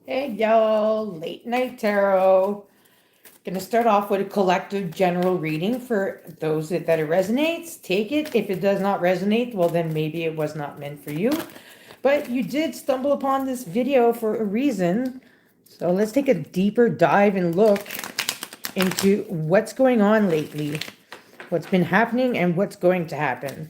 Hey y'all, late night tarot. Gonna start off with a collective general reading for those that it resonates. Take it. If it does not resonate, well then maybe it was not meant for you. But you did stumble upon this video for a reason. So let's take a deeper dive and look into what's going on lately, what's been happening and what's going to happen.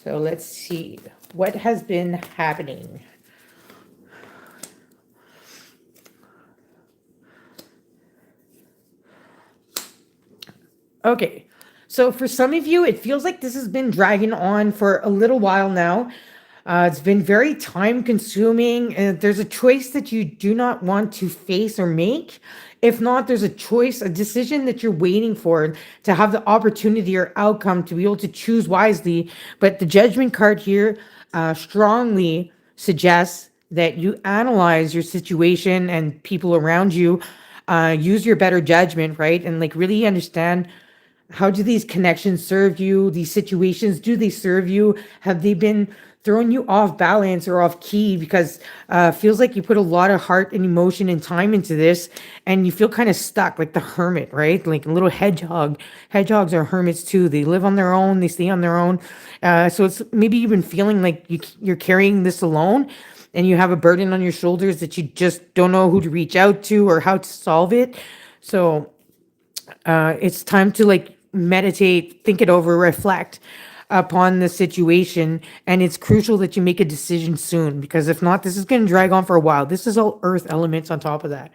So let's see what has been happening. Okay, so for some of you, it feels like this has been dragging on for a little while now. It's been very time consuming. And there's a choice that you do not want to face or make. If not, there's a choice, a decision that you're waiting for to have the opportunity or outcome to be able to choose wisely. But the judgment card here strongly suggests that you analyze your situation and people around you, use your better judgment, right? And like really understand, how do these connections serve you? These situations, do they serve you? Have they been throwing you off balance or off key? Because feels like you put a lot of heart and emotion and time into this, and you feel kind of stuck, like the hermit, right? Like a little hedgehog. Hedgehogs are hermits too. They live on their own. They stay on their own. So it's maybe you've been feeling like you're carrying this alone, and you have a burden on your shoulders that you just don't know who to reach out to or how to solve it. So it's time to like meditate, think it over, reflect upon the situation. And it's crucial that you make a decision soon, because if not, this is going to drag on for a while. This is all earth elements on top of that.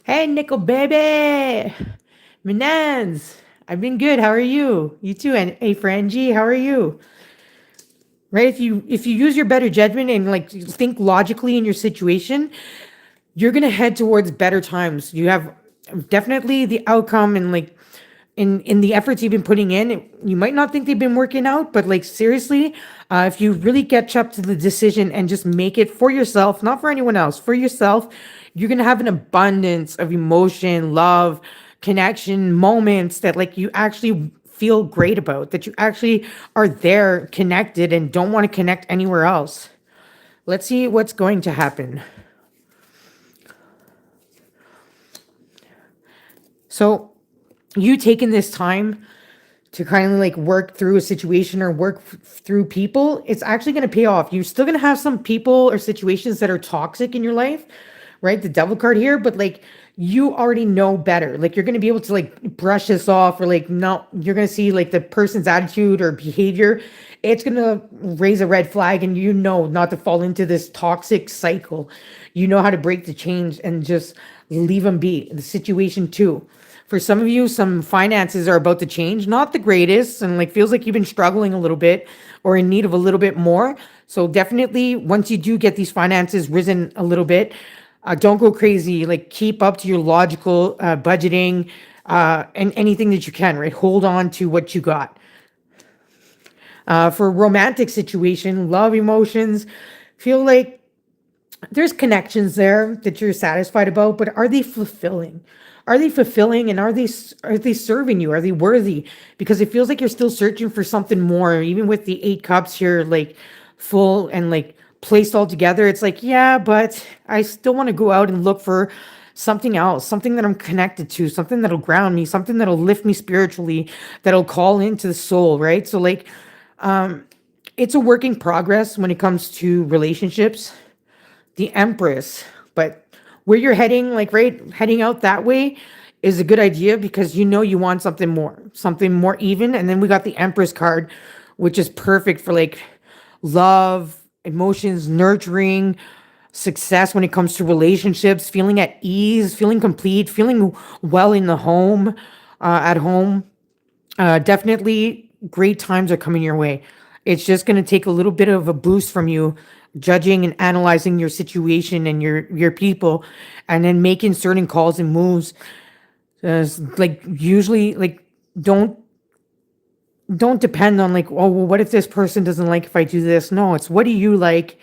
Hey, Nickel baby, Menaz. I've been good. How are you? You too. And hey, Frangie, how are you? Right? If you use your better judgment and like think logically in your situation, you're gonna head towards better times. You have definitely the outcome, and like in the efforts you've been putting in, you might not think they've been working out, but like seriously, if you really catch up to the decision and just make it for yourself, not for anyone else, for yourself, you're gonna have an abundance of emotion, love, connection, moments that like you actually feel great about, that you actually are there connected and don't want to connect anywhere else. Let's see what's going to happen. So you taking this time to kind of like work through a situation or work through people, it's actually going to pay off. You're still going to have some people or situations that are toxic in your life, right? The devil card here, but like you already know better. Like you're going to be able to like brush this off, or like, no, you're going to see like the person's attitude or behavior. It's going to raise a red flag, and you know not to fall into this toxic cycle. You know how to break the change and just leave them be. The situation too. For some of you, some finances are about to change, not the greatest, and like feels like you've been struggling a little bit or in need of a little bit more. So definitely, once you do get these finances risen a little bit, don't go crazy. Like keep up to your logical budgeting, and anything that you can, right? Hold on to what you got. For romantic situation, love emotions, feel like there's connections there that you're satisfied about, but are they fulfilling? Are they fulfilling, and are they serving you? Are they worthy? Because it feels like you're still searching for something more, even with the 8 cups here, like full and like placed all together. It's like, yeah, but I still want to go out and look for something else, something that I'm connected to, something that'll ground me, something that'll lift me spiritually, that'll call into the soul, right? So like it's a work in progress when it comes to relationships. The Empress, but where you're heading, like right, heading out that way is a good idea, because you know you want something more even. And then we got the Empress card, which is perfect for like love, emotions, nurturing, success when it comes to relationships, feeling at ease, feeling complete, feeling well in the home, at home. Definitely great times are coming your way. It's just going to take a little bit of a boost from you judging and analyzing your situation and your people, and then making certain calls and moves. Like usually, like don't don't depend on like, oh well, what if this person doesn't like if I do this? No, it's what do you like?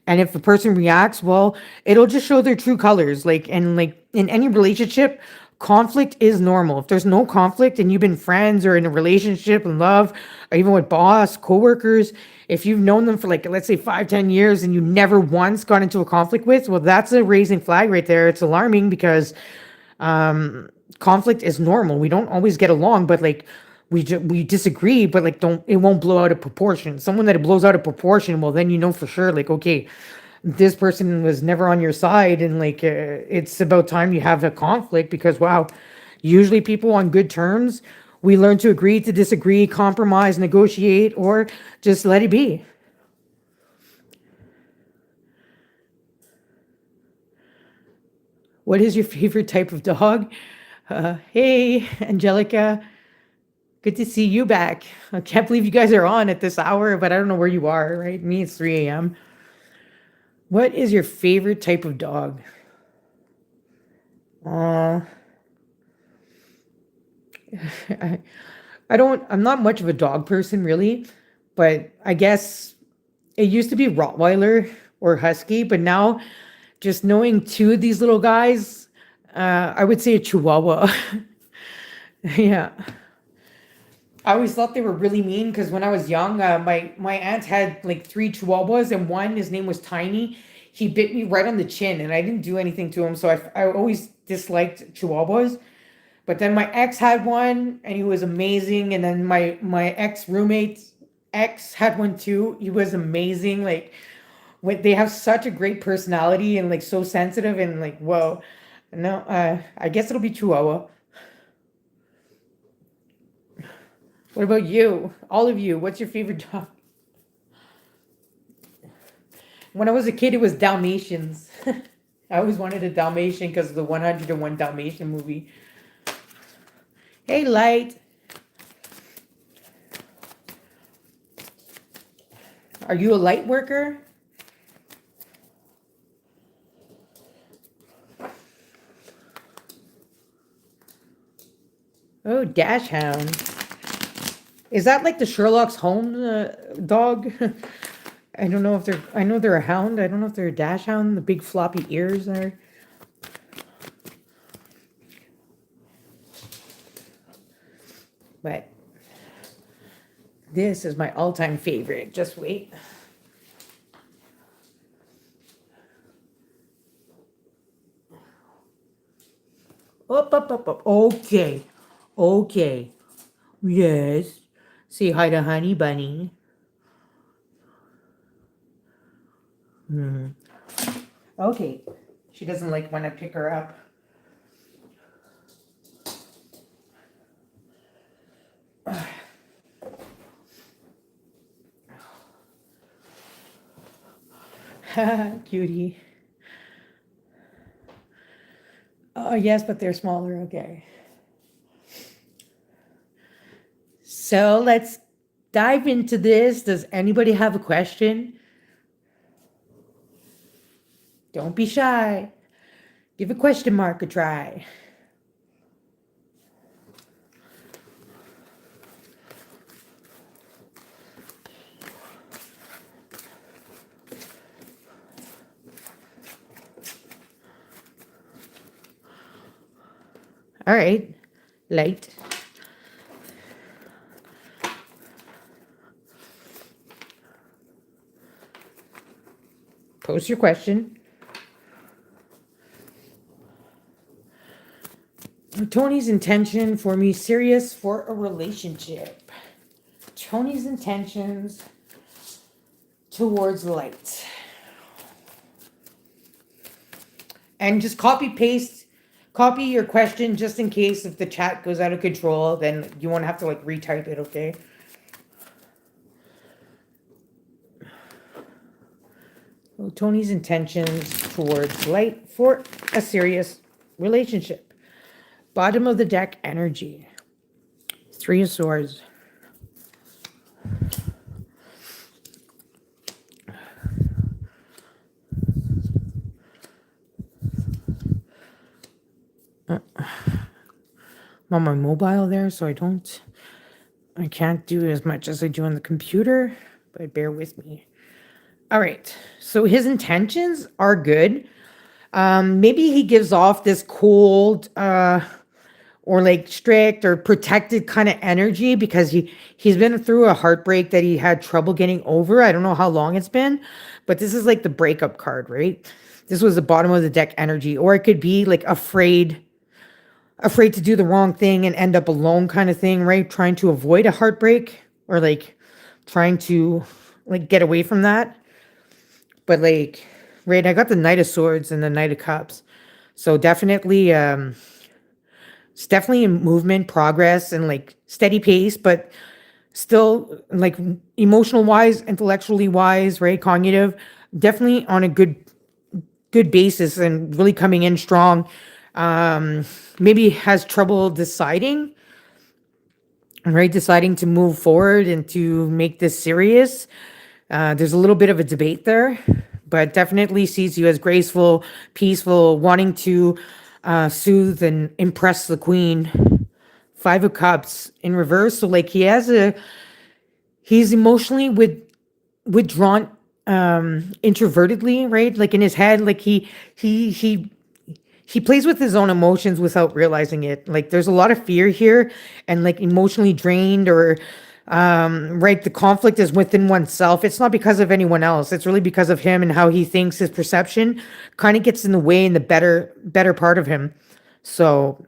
And if the person reacts, well, it'll just show their true colors. Like, and like in any relationship, Conflict is normal. If there's no conflict and you've been friends or in a relationship and love, or even with boss, coworkers, if you've known them for like, let's say 5, 10 years and you never once got into a conflict with, well, that's a raising flag right there. It's alarming because conflict is normal. We don't always get along, but like we disagree, but like don't it won't blow out of proportion. Someone that it blows out of proportion, well, then you know for sure, like okay, this person was never on your side, and like it's about time you have a conflict because wow, usually people on good terms, we learn to agree to disagree, compromise, negotiate, or just let it be. What is your favorite type of dog? Hey, Angelica. Good to see you back. I can't believe you guys are on at this hour, but I don't know where you are, right? Me, it's 3 a.m. What is your favorite type of dog? Uh, I, I'm not much of a dog person really, but I guess it used to be Rottweiler or Husky, but now just knowing two of these little guys, I would say a Chihuahua. Yeah. I always thought they were really mean because when I was young, my aunt had like three Chihuahuas, and one, his name was Tiny. He bit me right on the chin, and I didn't do anything to him, so I always disliked Chihuahuas. But then my ex had one, and he was amazing. And then my ex roommate's ex had one too. He was amazing. Like when they have such a great personality and like so sensitive and like whoa. No, I guess it'll be Chihuahua. What about you? All of you, what's your favorite dog? When I was a kid, it was Dalmatians. I always wanted a Dalmatian because of the 101 Dalmatian movie. Hey, Light. Are you a light worker? Oh, Dash Hound. Is that like the Sherlock's Holmes dog? I don't know if they're. I know they're a hound. I don't know if they're a dash hound. The big floppy ears there. But this is my all-time favorite. Just wait. Up, up, up, up. Okay. Okay. Yes. Say hi to Honey Bunny. Okay. She doesn't like when I pick her up. Cutie. Oh, yes, but they're smaller. Okay. So let's dive into this. Does anybody have a question? Don't be shy. Give a question mark a try. All right, Light. Post your question. Tony's intention for me serious for a relationship. Tony's intentions towards Light. And just copy your question just in case if the chat goes out of control, then you won't have to like retype it, okay? Well, Tony's intentions towards Light for a serious relationship. Bottom of the deck energy. Three of Swords. I'm on my mobile there, so I can't do as much as I do on the computer, but bear with me. All right, so his intentions are good. Maybe he gives off this cold, or like strict or protected kind of energy because he's been through a heartbreak that he had trouble getting over. I don't know how long it's been, but this is like the breakup card, right? This was the bottom of the deck energy, or it could be like afraid to do the wrong thing and end up alone kind of thing, right? Trying to avoid a heartbreak or like trying to like get away from that. But like, right, I got the Knight of Swords and the Knight of Cups. So definitely it's definitely in movement, progress, and like steady pace, but still like emotional wise, intellectually wise, right? Cognitive, definitely on a good basis and really coming in strong. Maybe has trouble deciding, right? Deciding to move forward and to make this serious. There's a little bit of a debate there, but definitely sees you as graceful, peaceful, wanting to soothe and impress the queen. Five of Cups in reverse. So like he's emotionally withdrawn, introvertedly, right? Like in his head, like he plays with his own emotions without realizing it. Like there's a lot of fear here and like emotionally drained or right, the conflict is within oneself. It's not because of anyone else. It's really because of him and how he thinks. His perception kind of gets in the way in the better part of him. So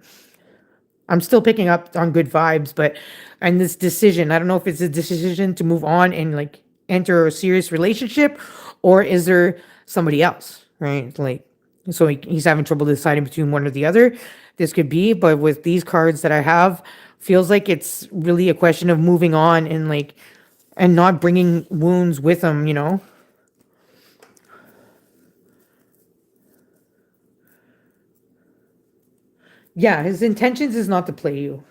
I'm still picking up on good vibes, but and this decision, I don't know if it's a decision to move on and like enter a serious relationship, or is there somebody else, right? Like, so he's having trouble deciding between one or the other. This could be, but with these cards that I have, feels like it's really a question of moving on and like, and not bringing wounds with him, you know? Yeah, his intentions is not to play you.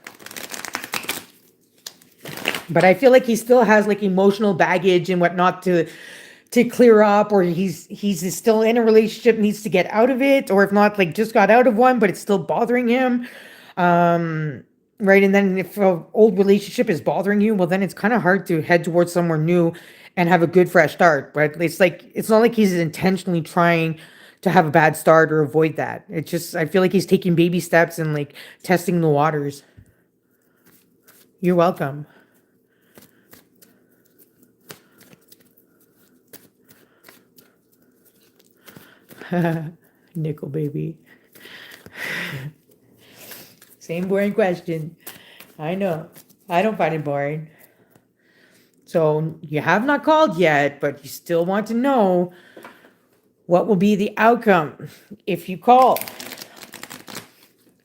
But I feel like he still has like emotional baggage and whatnot to clear up, or he's still in a relationship, needs to get out of it, or if not, like just got out of one, but it's still bothering him. Right. And then if an old relationship is bothering you, well, then it's kind of hard to head towards somewhere new and have a good fresh start. But it's like it's not like he's intentionally trying to have a bad start or avoid that. It's just I feel like he's taking baby steps and like testing the waters. You're welcome. Nickel baby. Same boring question. I know. I don't find it boring. So you have not called yet, but you still want to know what will be the outcome if you call.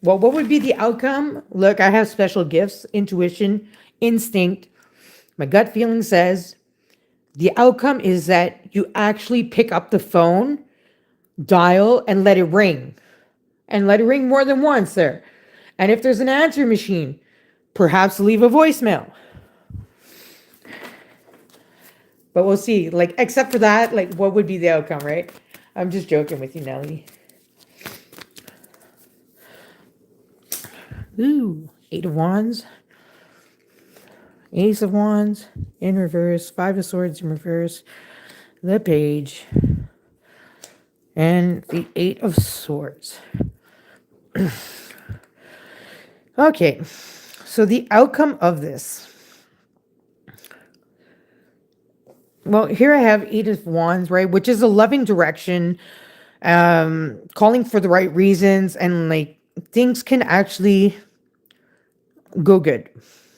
Well, what would be the outcome? Look, I have special gifts, intuition, instinct. My gut feeling says the outcome is that you actually pick up the phone, dial, and let it ring. And let it ring more than once there. And if there's an answer machine, perhaps leave a voicemail. But we'll see. Like, except for that, like, what would be the outcome, right? I'm just joking with you, Nelly. Ooh, Eight of Wands. Ace of Wands in reverse. Five of Swords in reverse. The Page. And the Eight of Swords. Okay, so the outcome of this. Well, here I have Eight of Wands, right? Which is a loving direction, calling for the right reasons, and like things can actually go good,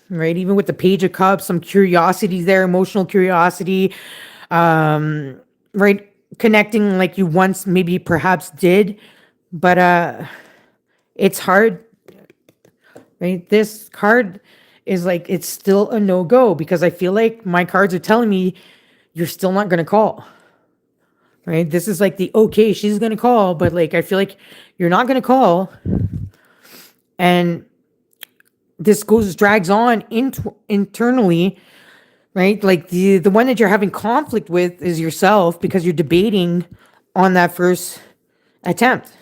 right? Even with the Page of Cups, some curiosity there, emotional curiosity, right? Connecting like you once maybe perhaps did, but it's hard, right? This card is like, it's still a no-go because I feel like my cards are telling me you're still not going to call, right? This is like the, okay, she's going to call, but like, I feel like you're not going to call. And this drags on internally, right? Like the one that you're having conflict with is yourself because you're debating on that first attempt,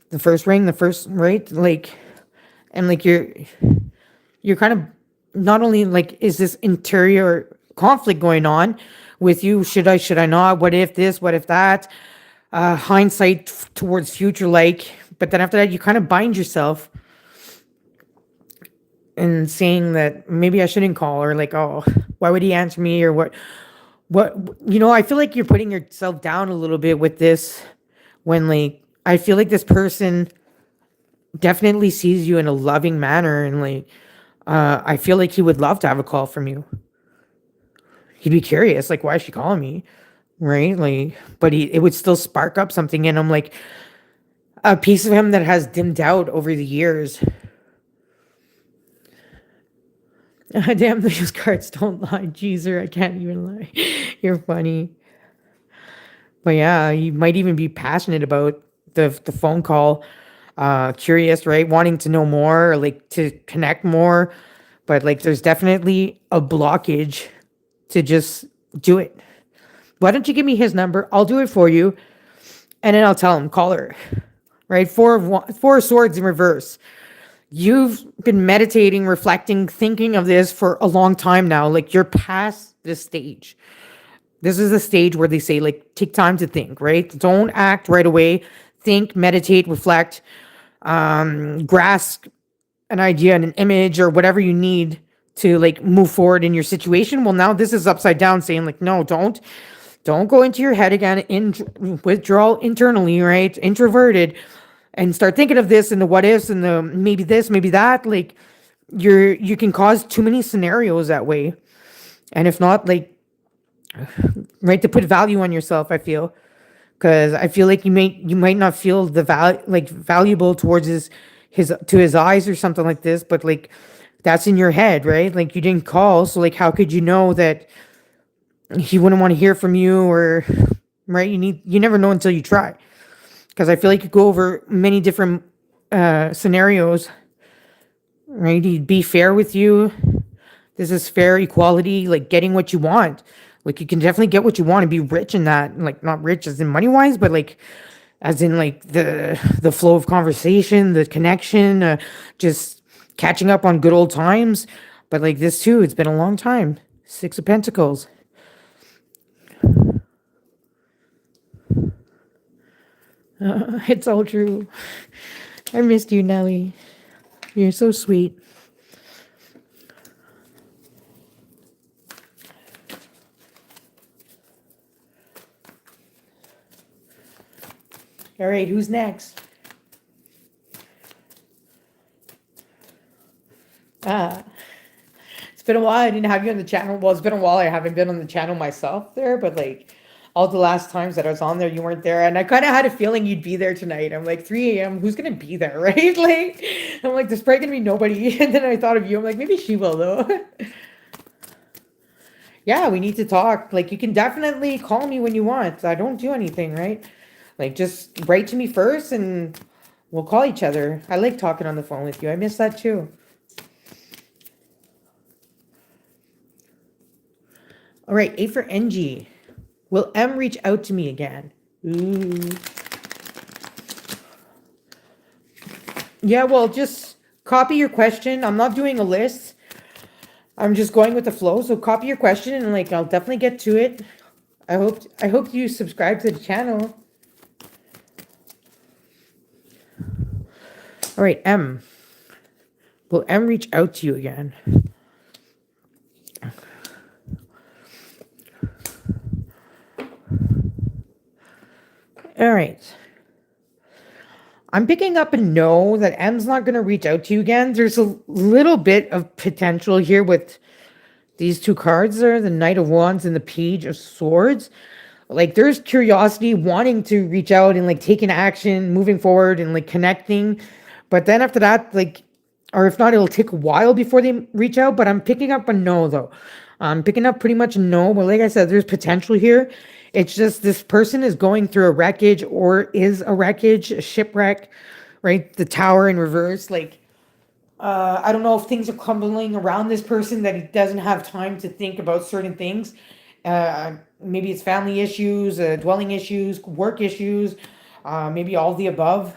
the first ring, the first, right? Like, and like you're kind of not only like, is this interior conflict going on with you? Should I not? What if this? What if that? Hindsight towards future, like, but then after that, you kind of bind yourself and saying that maybe I shouldn't call, or like, oh, why would he answer me, or what, I feel like you're putting yourself down a little bit with this, when like I feel like this person definitely sees you in a loving manner, and like I feel like he would love to have a call from you. He'd be curious, like, why is she calling me? Right? Like, but it would still spark up something in him, like a piece of him that has dimmed out over the years. Damn, these cards don't lie. Jeezer, I can't even lie. You're funny. But yeah, you might even be passionate about the phone call, curious, right? Wanting to know more, or like to connect more. But like there's definitely a blockage to just do it. Why don't you give me his number? I'll do it for you. And then I'll tell him, call her. Right? Four of swords in reverse. You've been meditating, reflecting, thinking of this for a long time now. Like you're past this stage. This is a stage where they say, like, take time to think, right? Don't act right away. Think, meditate, reflect, grasp an idea and an image or whatever you need to like move forward in your situation. Well, now this is upside down, saying like, no, don't go into your head again. Withdraw internally, right? Introverted, and start thinking of this and the what ifs and the maybe this, maybe that. Like you can cause too many scenarios that way. And if not, like, right, to put value on yourself, I feel, because I feel like you might not feel the valuable towards his eyes or something like this, but like that's in your head, right? Like you didn't call, so like how could you know that he wouldn't want to hear from you, or right? You never know until you try. Because I feel like you go over many different scenarios, right? He'd be fair with you. This is fair equality, like getting what you want. Like you can definitely get what you want and be rich in that. Like not rich as in money wise, but like as in like the flow of conversation, the connection, just catching up on good old times. But like this too, it's been a long time. Six of Pentacles. It's all true. I missed you, Nelly. You're so sweet. All right, who's next? It's been a while. I didn't have you on the channel. Well, it's been a while. I haven't been on the channel myself there, but like all the last times that I was on there, you weren't there. And I kind of had a feeling you'd be there tonight. I'm like, 3 a.m., who's going to be there, right? Like, I'm like, there's probably going to be nobody. And then I thought of you. I'm like, maybe she will, though. Yeah, we need to talk. Like, you can definitely call me when you want. I don't do anything, right? Like, just write to me first and we'll call each other. I like talking on the phone with you. I miss that too. All right, A for NG. Will M reach out to me again? Ooh. Yeah, well, just copy your question. I'm not doing a list. I'm just going with the flow. So copy your question and like I'll definitely get to it. I hope you subscribe to the channel. All right, M. Will M reach out to you again? All right. I'm picking up a no, that M's not going to reach out to you again. There's a little bit of potential here with these two cards there, the Knight of Wands and the Page of Swords. Like there's curiosity, wanting to reach out and like taking action, moving forward and like connecting. But then after that, like, or if not, it'll take a while before they reach out. But I'm picking up a no though. I'm picking up pretty much no. But like I said, there's potential here. It's just this person is going through a wreckage, or is a wreckage, a shipwreck, right? The Tower in reverse. Like, I don't know if things are crumbling around this person, that he doesn't have time to think about certain things. Maybe it's family issues, dwelling issues, work issues, maybe all the above.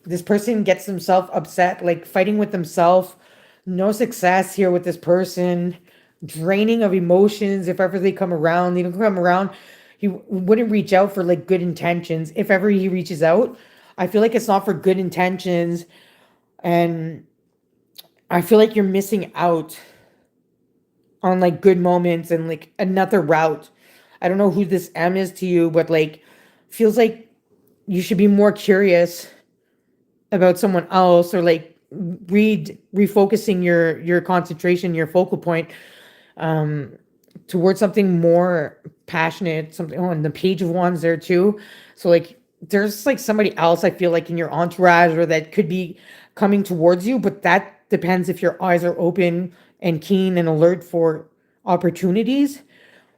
This person gets himself upset, like fighting with himself. No success here with this person. Draining of emotions. If ever they come around, they don't come around. He wouldn't reach out for like good intentions. If ever he reaches out, I feel like it's not for good intentions. And I feel like you're missing out on like good moments and like another route. I don't know who this M is to you, but like feels like you should be more curious about someone else, or like refocusing your concentration, your focal point, um towards something more passionate, something. Oh, and the Page of Wands there too. So like there's like somebody else I feel like in your entourage or that could be coming towards you, but that depends if your eyes are open and keen and alert for opportunities.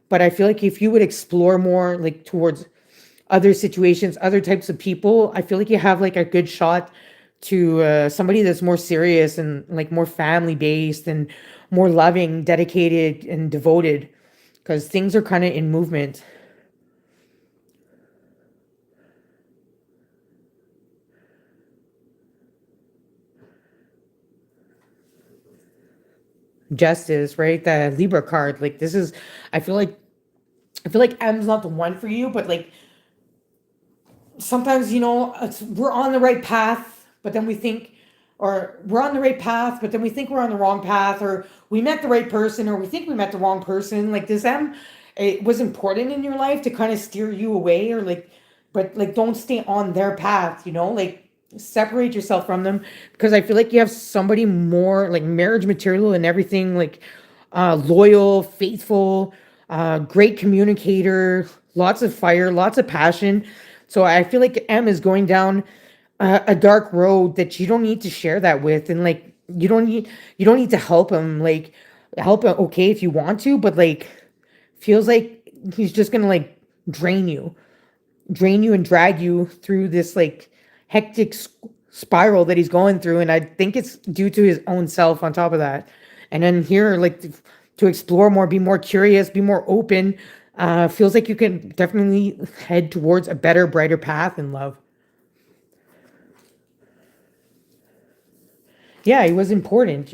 But I feel like if you would explore more like towards other situations, other types of people, I feel like you have like a good shot to somebody that's more serious and like more family based and more loving, dedicated, and devoted, because things are kind of in movement. Justice, right? The Libra card. Like this is, I feel like I feel like M's not the one for you, but like sometimes we're on the right path, but then we think, or we're on the right path, but then we think we're on the wrong path, or we met the right person, or we think we met the wrong person. Like this M, it was important in your life to kind of steer you away, or like, but like don't stay on their path. Like separate yourself from them, because I feel like you have somebody more like marriage material and everything, like loyal, faithful, great communicator, lots of fire, lots of passion. So I feel like M is going down a dark road that you don't need to share that with, and like you don't need to help him. Like help him, okay, if you want to, but like feels like he's just gonna like drain you and drag you through this like hectic spiral that he's going through, and I think it's due to his own self on top of that. And then here, like to explore more, be more curious, be more open. Feels like you can definitely head towards a better, brighter path in love. Yeah, it was important.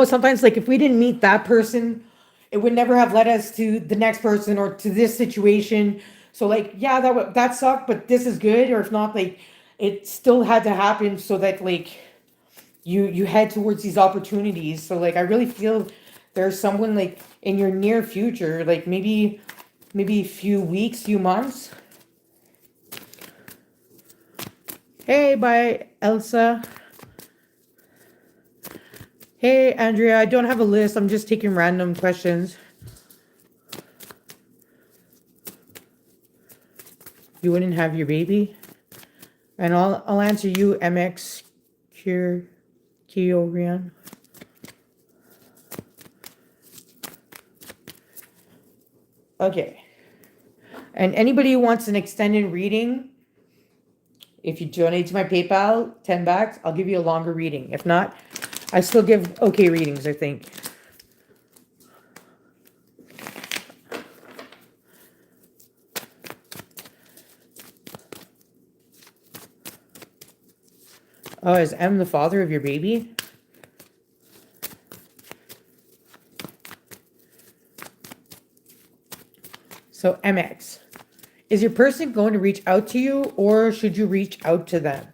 Sometimes like if we didn't meet that person, it would never have led us to the next person or to this situation. So like, yeah, that sucked, but this is good. Or if not, like it still had to happen so that like you head towards these opportunities. So like I really feel there's someone like in your near future, like maybe a few weeks, few months. Hey, bye, Elsa. Hey, Andrea, I don't have a list. I'm just taking random questions. You wouldn't have your baby? And I'll answer you, MX Kyorian. Okay. And anybody who wants an extended reading, if you donate to my PayPal, 10 bucks, I'll give you a longer reading. If not, I still give okay readings, I think. Oh, is M the father of your baby? So MX, is your person going to reach out to you, or should you reach out to them?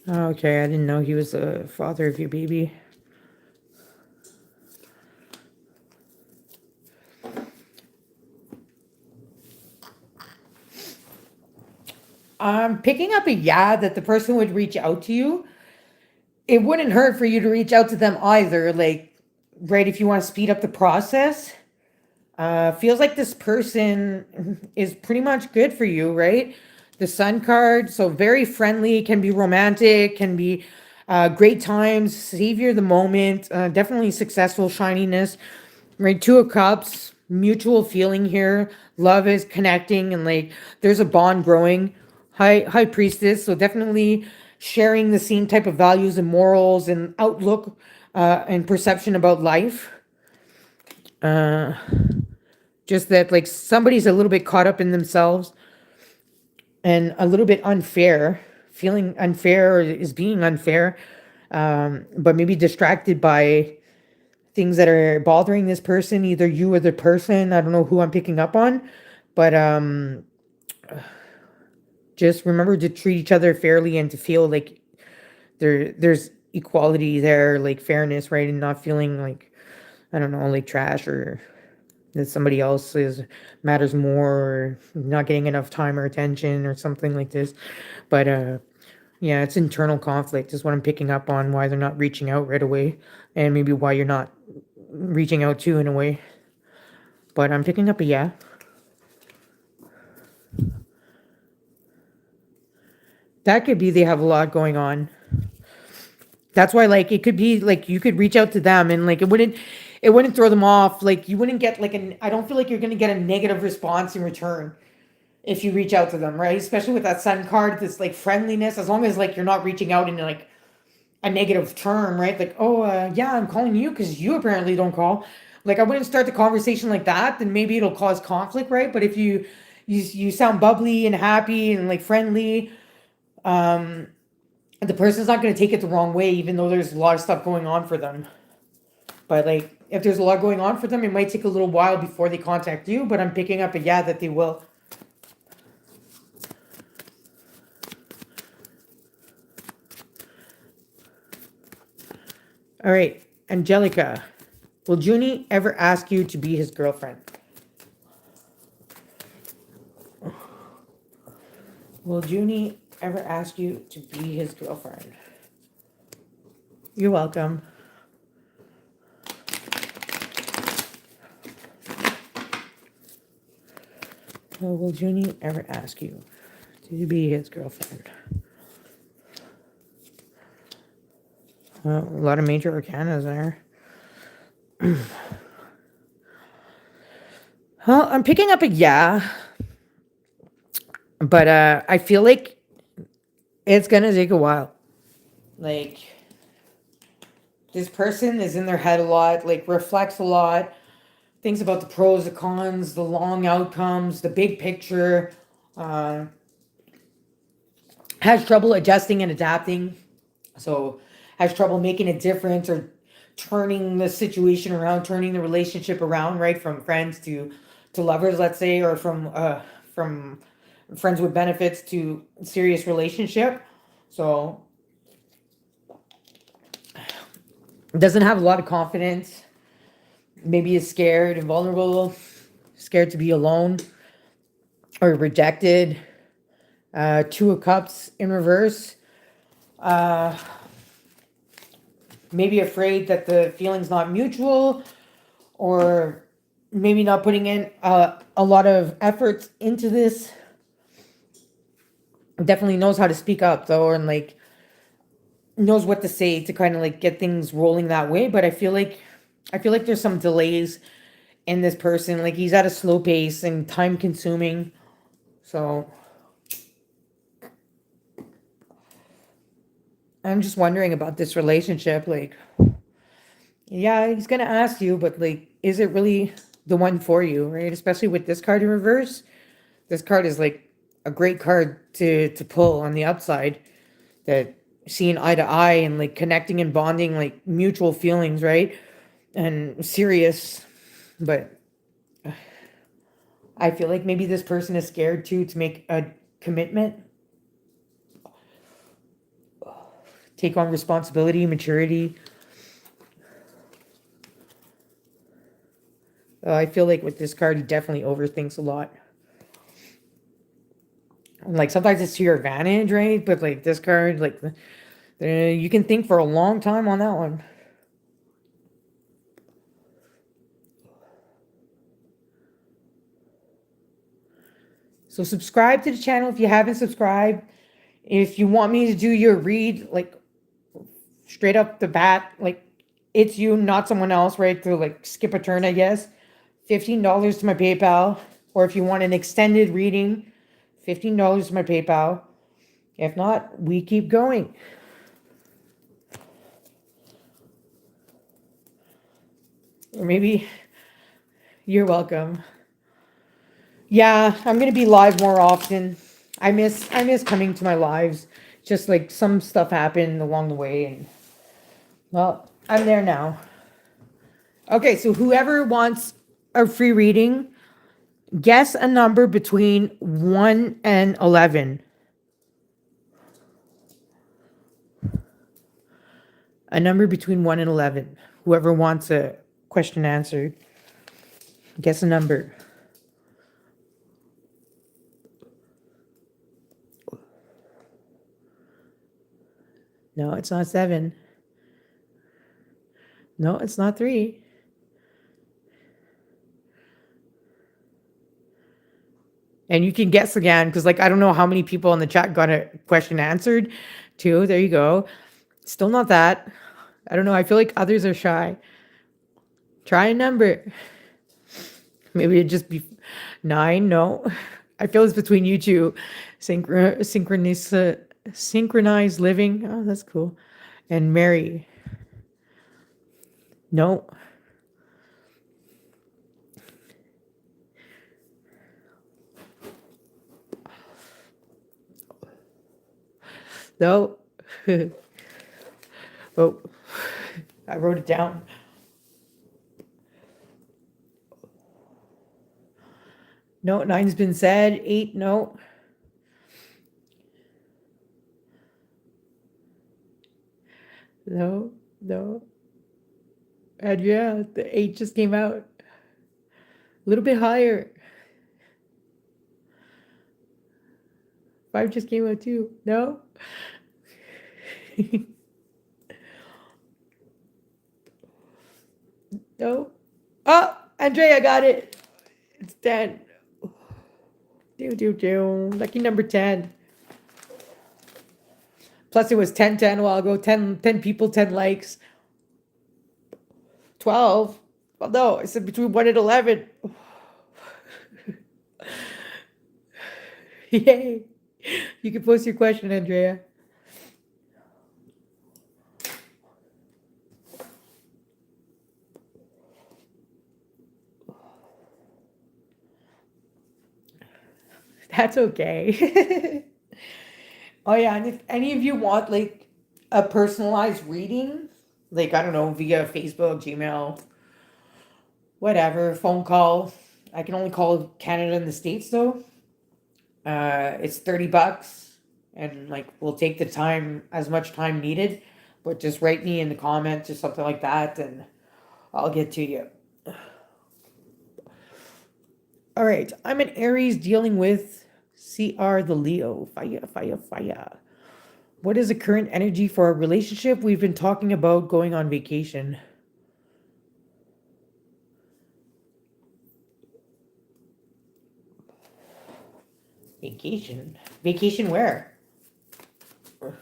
Okay, I didn't know he was the father of your baby. I'm picking up a yeah that the person would reach out to you. It wouldn't hurt for you to reach out to them either. Like, right, if you want to speed up the process. Feels like this person is pretty much good for you, right? The Sun card, so very friendly, can be romantic, can be great times, savior the moment, definitely successful shininess, right? Two of Cups, mutual feeling here. Love is connecting, and like there's a bond growing. High Priestess, so definitely sharing the same type of values and morals and outlook and perception about life. Uh, just that like somebody's a little bit caught up in themselves and a little bit unfair, feeling unfair, or is being unfair, but maybe distracted by things that are bothering this person, either you or the person. I don't know who I'm picking up on, but just remember to treat each other fairly and to feel like there's equality there, like fairness, right? And not feeling like, I don't know, like trash, or that somebody else is matters more, or not getting enough time or attention or something like this. But yeah, it's internal conflict is what I'm picking up on, why they're not reaching out right away, and maybe why you're not reaching out too in a way. But I'm picking up a yeah. That could be they have a lot going on. That's why, like, it could be like you could reach out to them and like it wouldn't throw them off. Like you wouldn't get like I don't feel like you're gonna get a negative response in return if you reach out to them, right? Especially with that sun card, this like friendliness, as long as like you're not reaching out in like a negative term, right? Like, oh, yeah, I'm calling you because you apparently don't call. Like, I wouldn't start the conversation like that. Then maybe it'll cause conflict, right? But if you sound bubbly and happy and like friendly, um, the person's not going to take it the wrong way, even though there's a lot of stuff going on for them. But like, if there's a lot going on for them, it might take a little while before they contact you. But I'm picking up a yeah that they will. All right, Angelica. Will Junie ever ask you to be his girlfriend? Will Junie ever ask you to be his girlfriend? You're welcome. Will Junie ever ask you to be his girlfriend? A lot of major arcanas there. Well, I'm picking up a yeah, but I feel like it's gonna take a while. Like, this person is in their head a lot, like reflects a lot, thinks about the pros, the cons, the long outcomes, the big picture, uh, has trouble adjusting and adapting. So has trouble making a difference or turning the situation around, turning the relationship around, right? From friends to lovers, let's say, or from friends with benefits to serious relationship. So doesn't have a lot of confidence. Maybe is scared and vulnerable, scared to be alone or rejected. Two of Cups in reverse. Maybe afraid that the feeling's not mutual, or maybe not putting in a lot of efforts into this. Definitely knows how to speak up though, and like knows what to say to kind of like get things rolling that way. But I feel like there's some delays in this person. Like he's at a slow pace and time consuming. So I'm just wondering about this relationship. Like, yeah, he's gonna ask you, but like, is it really the one for you, right? Especially with this card in reverse. This card is like a great card to pull on the upside. That seeing eye to eye and like connecting and bonding, like mutual feelings, right? And serious, but I feel like maybe this person is scared too to make a commitment, take on responsibility, maturity. I feel like with this card, he definitely overthinks a lot. Like sometimes it's to your advantage, right? But like this card, like you can think for a long time on that one. So subscribe to the channel if you haven't subscribed. If you want me to do your read, like straight up the bat, like it's you, not someone else, right? To like skip a turn, I guess. $15 to my PayPal. Or if you want an extended reading, $15 to my PayPal. If not, we keep going. Or maybe you're welcome. Yeah, I'm gonna be live more often. I miss coming to my lives. Just like some stuff happened along the way, and well, I'm there now. Okay, so whoever wants a free reading, guess a number between 1 and 11. A number between 1 and 11. Whoever wants a question answered, guess a number. No, it's not 7. No, it's not 3. And you can guess again because, like, I don't know how many people in the chat got a question answered. 2. There you go. Still not that. I don't know. I feel like others are shy. Try a number. Maybe it'd just be 9. No. I feel it's between you two. Synchronized living. Oh, that's cool. And Mary. No. No. Oh, I wrote it down. No, 9's been said. 8, no. No, no. And yeah, the 8 just came out. A little bit higher. 5 just came out too. No? No? Oh, Andrea got it. It's 10. Lucky number 10. Plus it was 10 a while ago. 10 people, 10 likes. 12. Well, no, I said between 1 and 11. Yay. You can post your question, Andrea. That's okay. Oh yeah, and if any of you want like a personalized reading, like I don't know, via Facebook, Gmail, whatever, phone call. I can only call Canada and the States though. It's $30 and like we'll take the time, as much time needed, but just write me in the comments or something like that and I'll get to you. All right, I'm an Aries dealing with CR the Leo. Fire, fire, fire. What is the current energy for our relationship? We've been talking about going on vacation. Vacation? Vacation where? To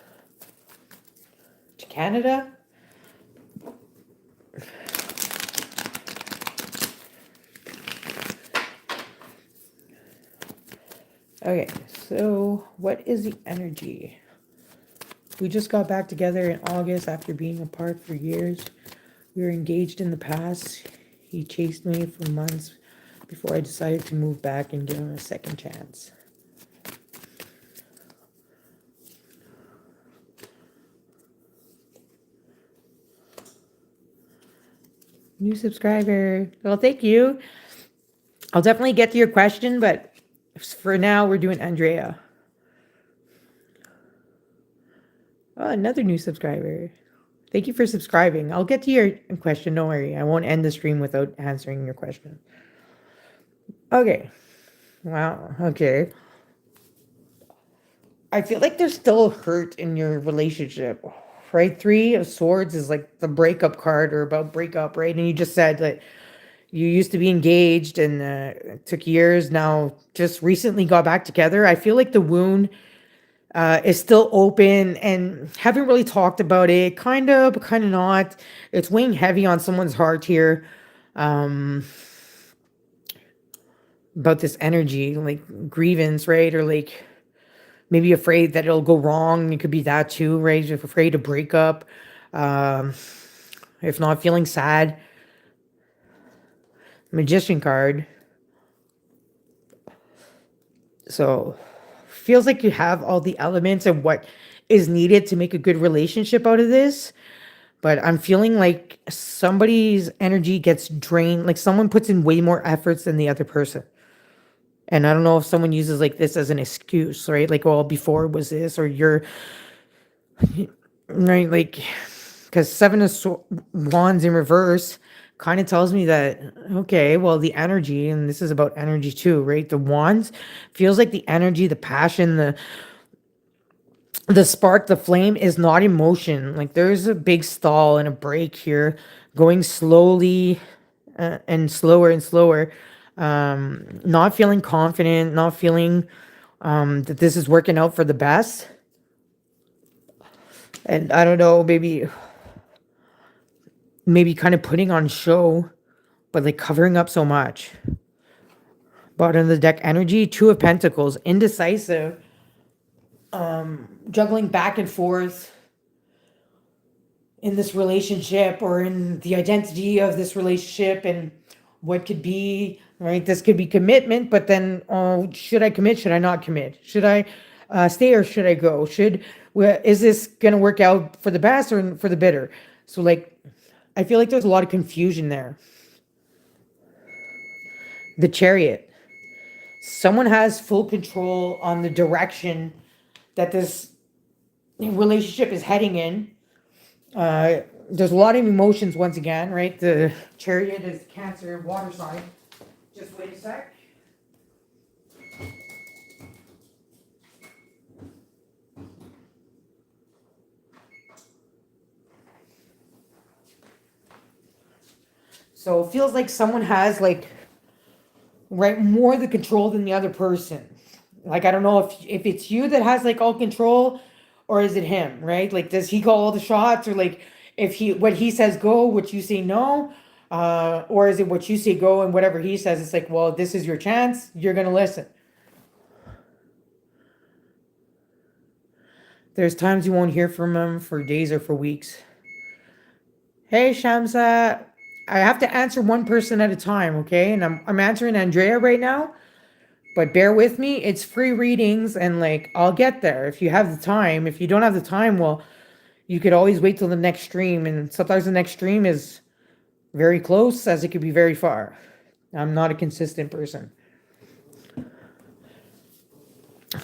Canada? Okay, so what is the energy? We just got back together in August after being apart for years. We were engaged in the past. He chased me for months before I decided to move back and give him a second chance. New subscriber. Well, thank you. I'll definitely get to your question, but for now, we're doing Andrea. Oh, another new subscriber. Thank you for subscribing. I'll get to your question. Don't worry. I won't end the stream without answering your question. Okay. Wow. Okay. I feel like there's still hurt in your relationship, right? 3 of Swords is like the breakup card or about breakup, right? And you just said that you used to be engaged and it took years. Now, just recently got back together. I feel like the wound is still open and haven't really talked about it. Kind of, but kind of not. It's weighing heavy on someone's heart here. About this energy, like grievance, right? Or like maybe afraid that it'll go wrong. It could be that too, right? If afraid to break up. If not, feeling sad. Magician card. So feels like you have all the elements of what is needed to make a good relationship out of this, but I'm feeling like somebody's energy gets drained, like someone puts in way more efforts than the other person. And I don't know if someone uses like this as an excuse, right? Like, well, before it was this, or you're right, like, because wands in reverse kind of tells me that, okay, well, the energy, and this is about energy too, right? The wands feels like the energy, the passion, the spark, the flame is not emotion. Like there's a big stall and a break here, going slowly and slower and slower. Not feeling confident, not feeling that this is working out for the best. And I don't know, maybe kind of putting on show, but like covering up so much. Bottom of the deck energy, Two of Pentacles, indecisive, juggling back and forth in this relationship or in the identity of this relationship and what could be, right? This could be commitment, but then, oh, should I commit? Should I not commit? Should I stay or should I go? Is this going to work out for the best or for the bitter? So like, I feel like there's a lot of confusion there. The Chariot. Someone has full control on the direction that this relationship is heading in. There's a lot of emotions once again, right? The Chariot is Cancer, water sign. Just wait a sec. So it feels like someone has like, right, more the control than the other person. Like I don't know if it's you that has like all control, or is it him, right? Like does he call all the shots, or like if he what he says go, what you say no, or is it what you say go and whatever he says, it's like, well, this is your chance, you're gonna listen. There's times you won't hear from him for days or for weeks. Hey Shamsa, I have to answer one person at a time, okay? And I'm answering Andrea right now, but bear with me. It's free readings, and like I'll get there if you have the time. If you don't have the time, well, you could always wait till the next stream, and sometimes the next stream is very close as it could be very far. I'm not a consistent person.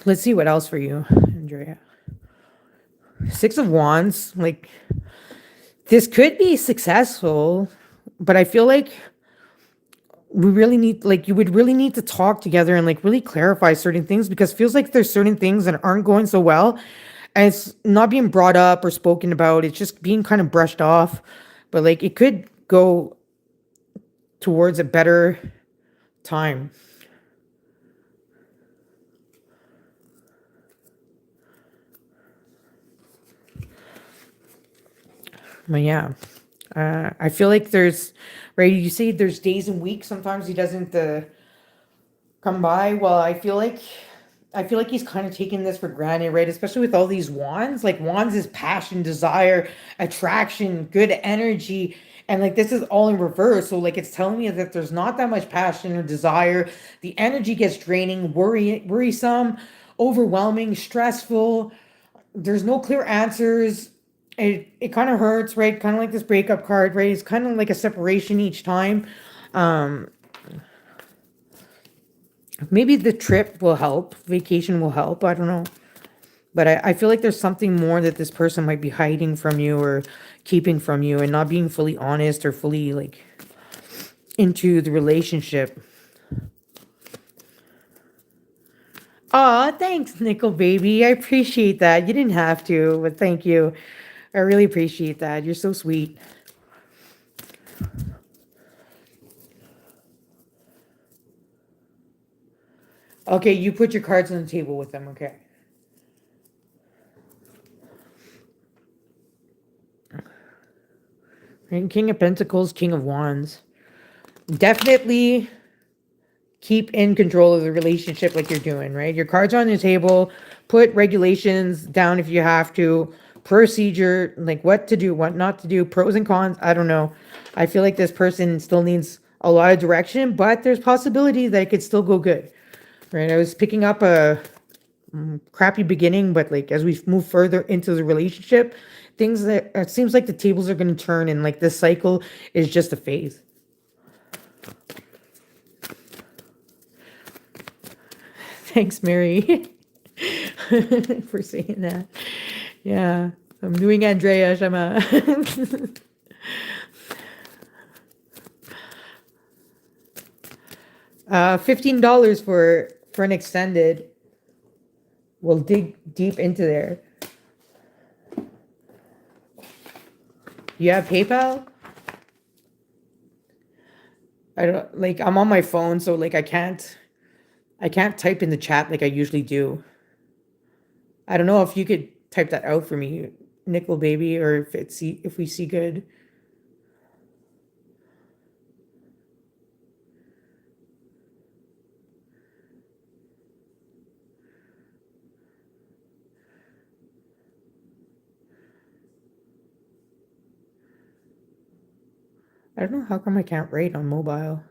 Let's see what else for you, Andrea. Six of Wands, like this could be successful, but I feel like we really need, like, you would really need to talk together and like really clarify certain things, because it feels like there's certain things that aren't going so well and it's not being brought up or spoken about. It's just being kind of brushed off, but like it could go towards a better time. But yeah, I feel like there's, right, you say there's days and weeks sometimes he doesn't come by. Well, I feel like he's kind of taking this for granted, right? Especially with all these wands. Like wands is passion, desire, attraction, good energy. And like this is all in reverse. So like it's telling me that there's not that much passion or desire. The energy gets draining, worrisome, overwhelming, stressful. There's no clear answers. It kind of hurts, right? Kind of like this breakup card, right? It's kind of like a separation each time. Um, Maybe the trip will help, vacation will help. I don't know. But I feel like there's something more that this person might be hiding from you or keeping from you and not being fully honest or fully like into the relationship. Aw, thanks, Nickel Baby. I appreciate that. You didn't have to, but thank you. I really appreciate that. You're so sweet. Okay, you put your cards on the table with them, okay? And King of Pentacles, King of Wands. Definitely keep in control of the relationship like you're doing, right? Your cards are on the table. Put regulations down if you have to. Procedure, like what to do, what not to do, pros and cons. I don't know. I feel like this person still needs a lot of direction, but there's possibility that it could still go good, right? I was picking up a crappy beginning, but like as we move further into the relationship, things that it seems like the tables are going to turn, and like this cycle is just a phase. Thanks, Mary, for saying that. Yeah, I'm doing Andrea Shama. $15 for an extended. We'll dig deep into there. You have PayPal? I don't like I'm on my phone, so like I can't type in the chat like I usually do. I don't know if you could type that out for me, Nickel Baby, or if we see good. I don't know how come I can't rate on mobile.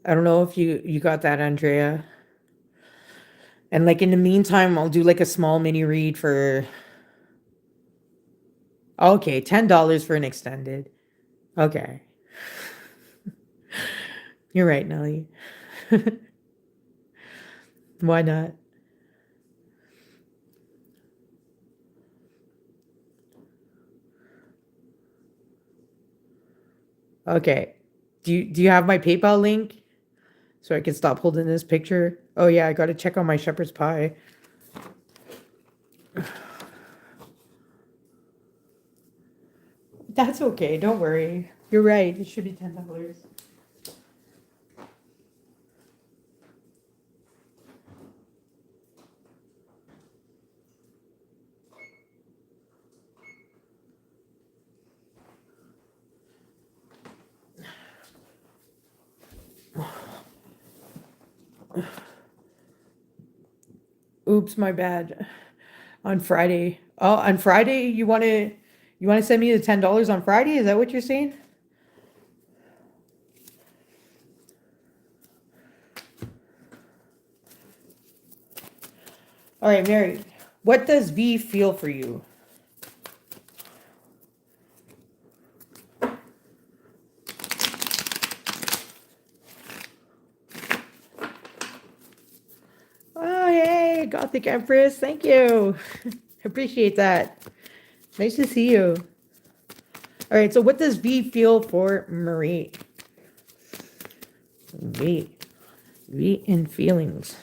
I don't know if you got that, Andrea. And like in the meantime, I'll do like a small mini read for okay, $10 for an extended. Okay. You're right, Nelly. Why not? Okay. Do you have my PayPal link so I can stop holding this picture? Oh yeah, I got to check on my shepherd's pie. That's okay. Don't worry. You're right. It should be $10. Oops, my bad. On Friday. Oh, on Friday you want to send me the $10 on Friday? Is that what you're saying? All right, Mary. What does V feel for you? Oh, hey, Gothic Empress. Thank you. Appreciate that. Nice to see you. All right, so what does V feel for Marie? V. V in feelings.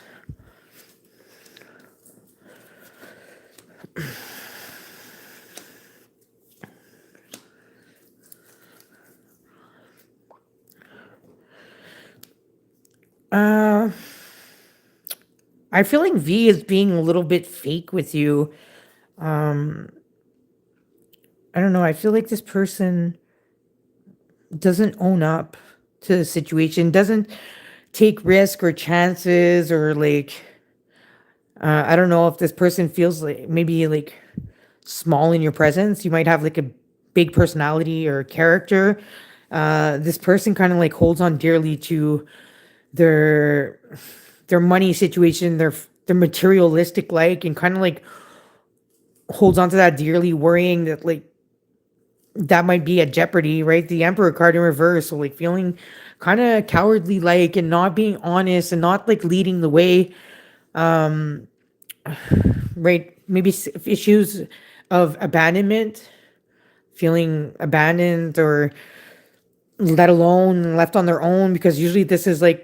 I feel like V is being a little bit fake with you. I don't know. I feel like this person doesn't own up to the situation, doesn't take risk or chances, or like I don't know if this person feels like maybe like small in your presence. You might have like a big personality or character. This person kind of like holds on dearly to their their money situation, their materialistic like, and kind of like holds on to that dearly, worrying that like that might be at jeopardy, right? The Emperor card in reverse, so like feeling kind of cowardly like, and not being honest and not like leading the way. Um, right? Maybe issues of abandonment, feeling abandoned or let alone left on their own, because usually this is like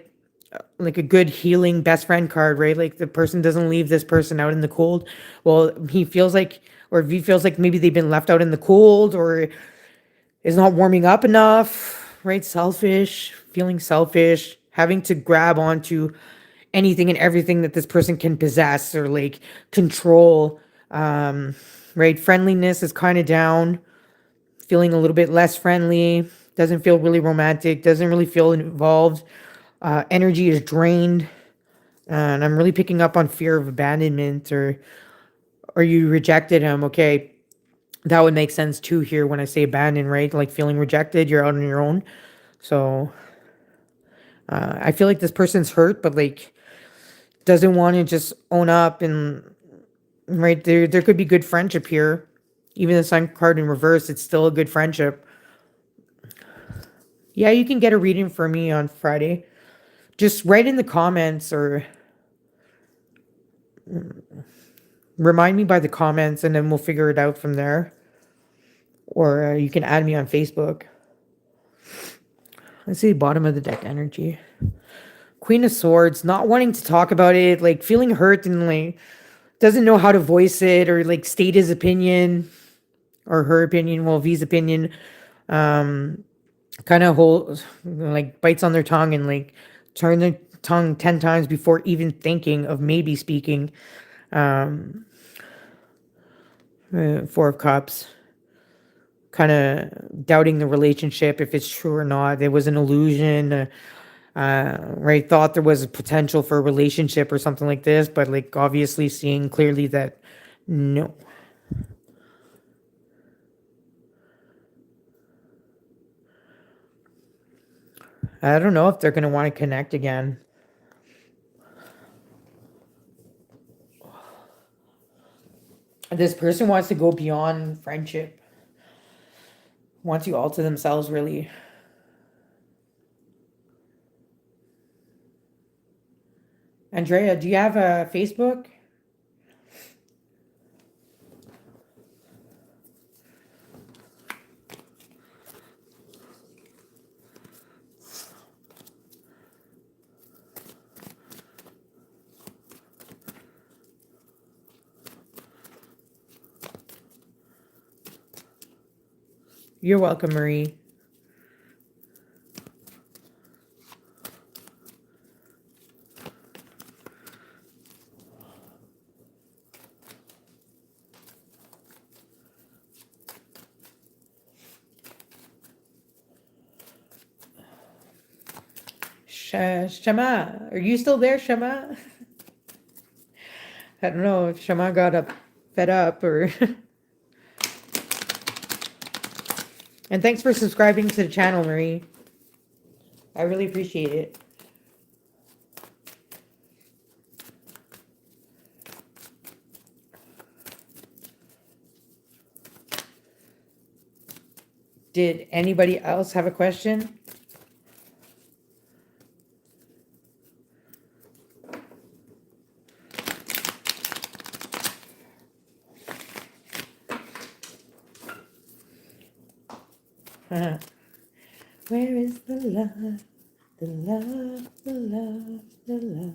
a good healing best friend card, right? Like the person doesn't leave this person out in the cold. Well, he feels like, or V feels like maybe they've been left out in the cold, or is not warming up enough, right? Selfish, feeling selfish, having to grab onto anything and everything that this person can possess or like control. Um, right? Friendliness is kind of down, feeling a little bit less friendly, doesn't feel really romantic, doesn't really feel involved. Energy is drained. And I'm really picking up on fear of abandonment, or you rejected him. Okay, that would make sense too here when I say abandoned, right? Like feeling rejected, you're out on your own. So I feel like this person's hurt, but like doesn't want to just own up. And right there could be good friendship here. Even the Sun card in reverse, it's still a good friendship. Yeah, you can get a reading for me on Friday. Just write in the comments or remind me by the comments, and then we'll figure it out from there. Or you can add me on Facebook. Let's see, bottom of the deck energy. Queen of Swords, not wanting to talk about it, like feeling hurt and like doesn't know how to voice it or like state his opinion or her opinion, well, V's opinion. Kind of hold, like bites on their tongue and like turn their tongue 10 times before even thinking of maybe speaking. Four of Cups. Kind of doubting the relationship, if it's true or not. It was an illusion. Right, thought there was a potential for a relationship or something like this, but like obviously seeing clearly that no. I don't know if they're going to want to connect again. This person wants to go beyond friendship, wants you all to themselves, really. Andrea, do you have a Facebook? You're welcome, Marie. Shama, are you still there, Shama? I don't know if Shama got fed up or. And thanks for subscribing to the channel, Marie. I really appreciate it. Did anybody else have a question? Where is the love, the love, the love, the love?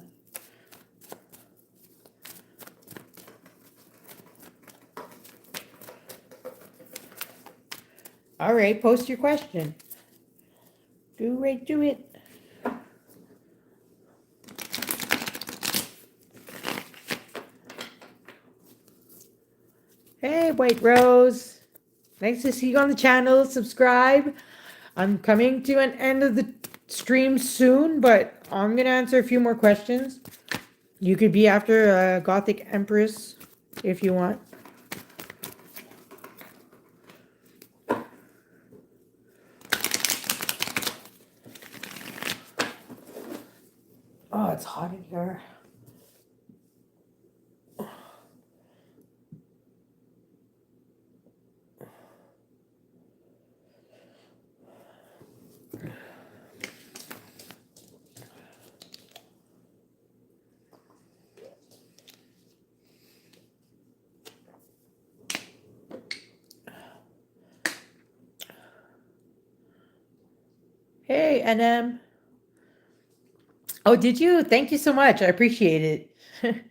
All right, post your question. Do it. Hey, White Rose. Nice to see you on the channel. Subscribe. I'm coming to an end of the stream soon, but I'm going to answer a few more questions. You could be after Gothic Empress if you want. Oh, it's hot in here. Hey, NM. Oh, did you? Thank you so much. I appreciate it.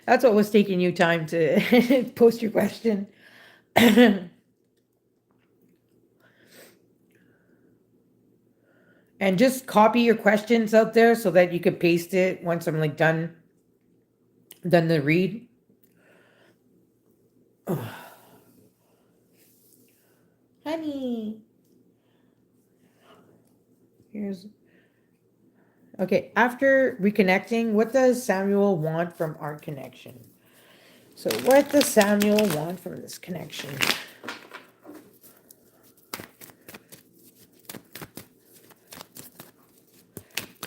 That's what was taking you time to post your question. And just copy your questions out there so that you could paste it once I'm like done the read. Honey. Here's okay. After reconnecting, what does Samuel want from our connection? So what does Samuel want from this connection?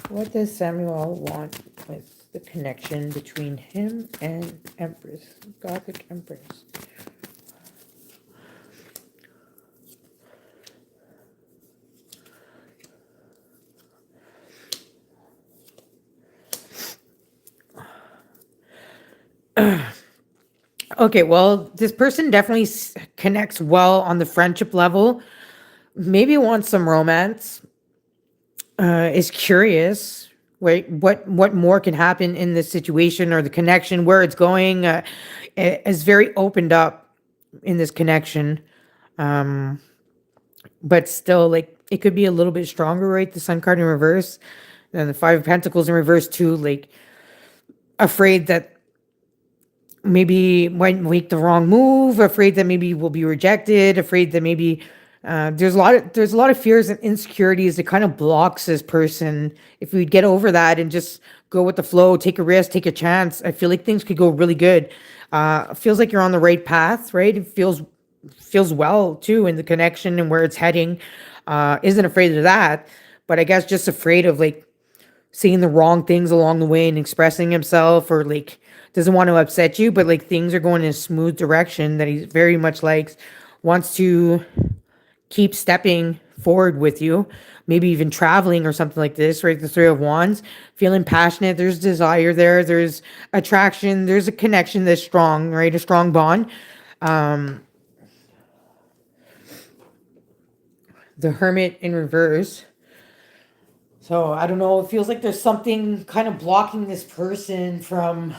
What does Samuel want with the connection between him and Empress? Gothic Empress. Okay, well, this person definitely connects well on the friendship level. Maybe wants some romance. Is curious. Wait, what more can happen in this situation or the connection where it's going? Is very opened up in this connection. Um, but still, like it could be a little bit stronger, right? The Sun card in reverse, and the Five of Pentacles in reverse too. Like afraid that maybe might make the wrong move, afraid that maybe will be rejected, afraid that maybe there's a lot of fears and insecurities that kind of blocks this person. If we get over that and just go with the flow, take a risk, take a chance, I feel like things could go really good. Feels like you're on the right path, right? It feels well too in the connection and where it's heading. Isn't afraid of that, but I guess just afraid of like saying the wrong things along the way and expressing himself, or like doesn't want to upset you, but like things are going in a smooth direction that he very much likes, wants to keep stepping forward with you, maybe even traveling or something like this, right? The Three of Wands, feeling passionate, there's desire there, there's attraction, there's a connection that's strong, right? A strong bond. um the Hermit in reverse. So I don't know, it feels like there's something kind of blocking this person from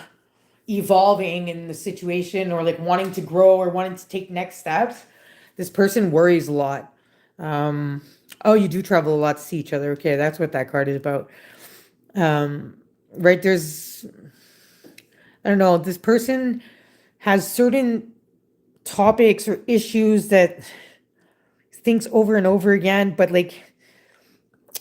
evolving in the situation, or like wanting to grow or wanting to take next steps. This person worries a lot. Um, oh, you do travel a lot to see each other. Okay, that's what that card is about. Right, there's, I don't know, this person has certain topics or issues that thinks over and over again, but like,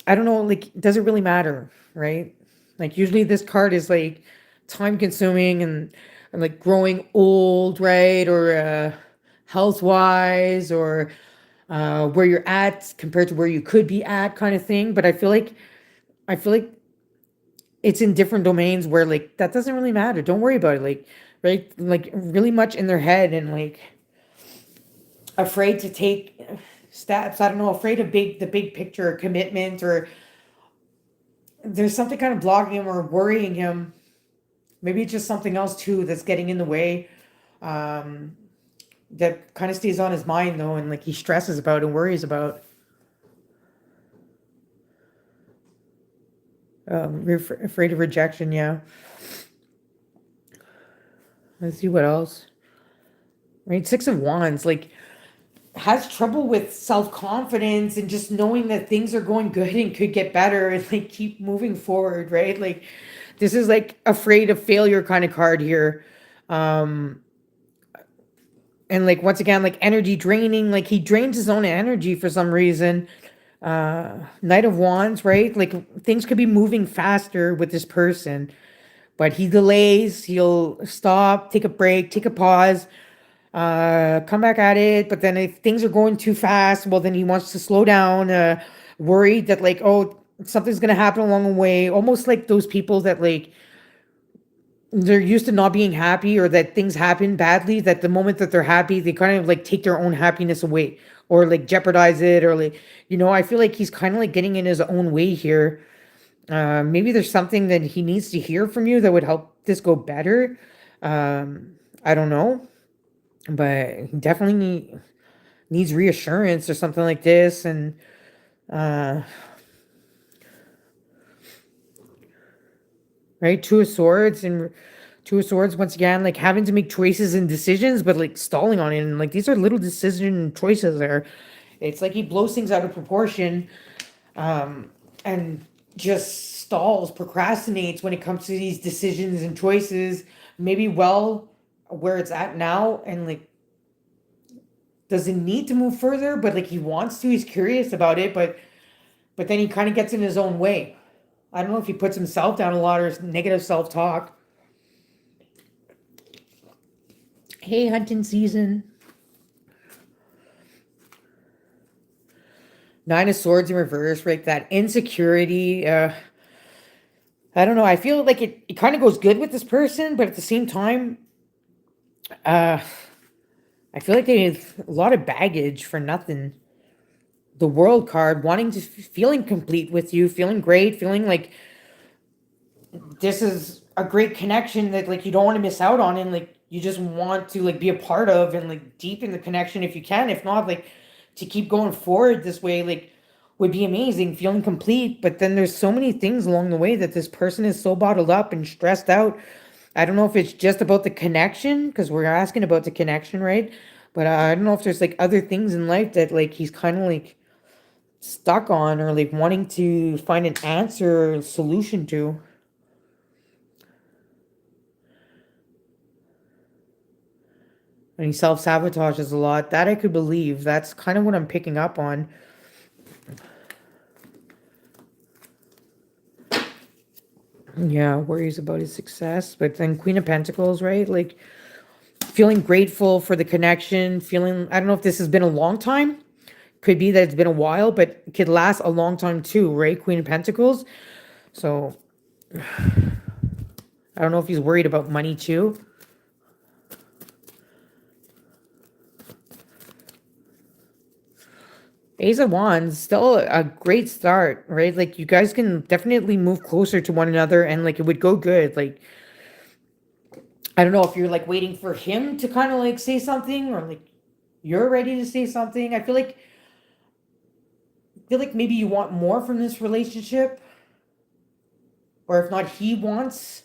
I don't know, like, does it really matter, right? Like, usually this card is like time consuming and like growing old, right? Or health wise, or where you're at compared to where you could be at, kind of thing. But I feel like it's in different domains where like that doesn't really matter. Don't worry about it. Like, right? Like, really much in their head and like afraid to take steps. I don't know, afraid of the big picture, or commitment, or there's something kind of blocking him or worrying him. Maybe it's just something else too that's getting in the way. Um, that kind of stays on his mind though, and like he stresses about and worries about. Afraid of rejection, yeah. Let's see what else. Right, Six of Wands, like has trouble with self-confidence and just knowing that things are going good and could get better and like keep moving forward, right? Like this is like afraid of failure kind of card here. Um and like once again, like energy draining, like he drains his own energy for some reason. Knight of Wands, right? Like things could be moving faster with this person, but he delays, he'll stop, take a break, take a pause, come back at it. But then if things are going too fast, well, then he wants to slow down, worried that like, oh, something's gonna happen along the way. Almost like those people that like they're used to not being happy, or that things happen badly, that the moment that they're happy, they kind of like take their own happiness away, or like jeopardize it, or like, I feel like he's kind of like getting in his own way here. Maybe there's something that he needs to hear from you that would help this go better. I don't know, but he definitely needs reassurance or something like this. And uh right, Two of Swords, once again, like having to make choices and decisions, but like stalling on it, and like these are little decision choices there. It's like he blows things out of proportion, and just stalls, procrastinates when it comes to these decisions and choices, maybe well where it's at now, and like doesn't need to move further, but like he wants to, he's curious about it, but then he kind of gets in his own way. I don't know if he puts himself down a lot or negative self-talk. Hey, hunting season. Nine of Swords in reverse, right? That insecurity, I don't know. I feel like it kind of goes good with this person, but at the same time, uh, I feel like they have a lot of baggage for nothing. The world card, wanting to feeling complete with you, feeling great, feeling like this is a great connection that like you don't want to miss out on, and like you just want to like be a part of and like deepen the connection if you can. If not, like to keep going forward this way, like would be amazing, feeling complete. But then there's so many things along the way that this person is so bottled up and stressed out. I don't know if it's just about the connection, because we're asking about the connection, right? But I don't know if there's like other things in life that like he's kind of like stuck on, or like wanting to find an answer or solution to. And he self sabotages a lot. That I could believe. That's kind of what I'm picking up on. Yeah, worries about his success. But then Queen of Pentacles, right? Like feeling grateful for the connection, feeling, I don't know if this has been a long time. Could be that it's been a while, but it could last a long time too, right? Queen of Pentacles. So I don't know if he's worried about money too. Ace of Wands, still a great start, right? Like you guys can definitely move closer to one another, and like it would go good. Like I don't know if you're like waiting for him to kind of like say something, or like you're ready to say something. I feel like maybe you want more from this relationship, or if not, he wants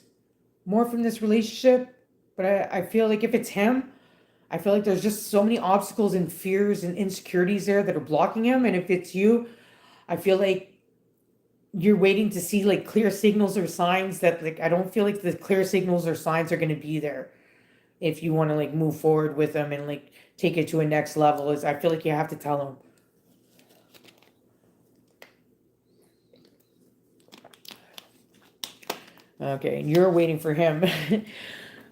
more from this relationship. But I feel like if it's him, I feel like there's just so many obstacles and fears and insecurities there that are blocking him. And if it's you, I feel like you're waiting to see like clear signals or signs that like I don't feel like the clear signals or signs are going to be there if you want to like move forward with them and like take it to a next level. Is I feel like you have to tell them. Okay, and you're waiting for him.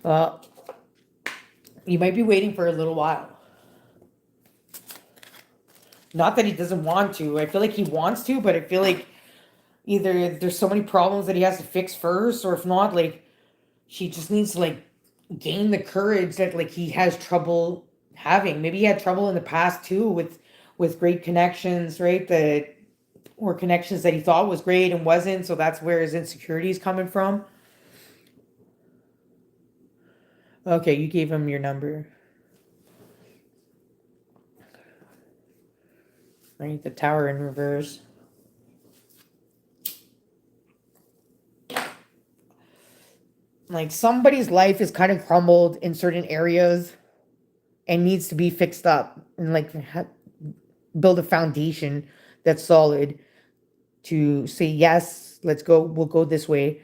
Well, you might be waiting for a little while. Not that he doesn't want to. I feel like he wants to, but I feel like either there's so many problems that he has to fix first, or if not, like she just needs to like gain the courage that like he has trouble having. Maybe he had trouble in the past too with great connections, right? That or connections that he thought was great and wasn't. So that's where his insecurity is coming from. Okay, you gave him your number. Right, the tower in reverse. Like somebody's life is kind of crumbled in certain areas and needs to be fixed up, and like build a foundation that's solid to say yes, let's go, we'll go this way,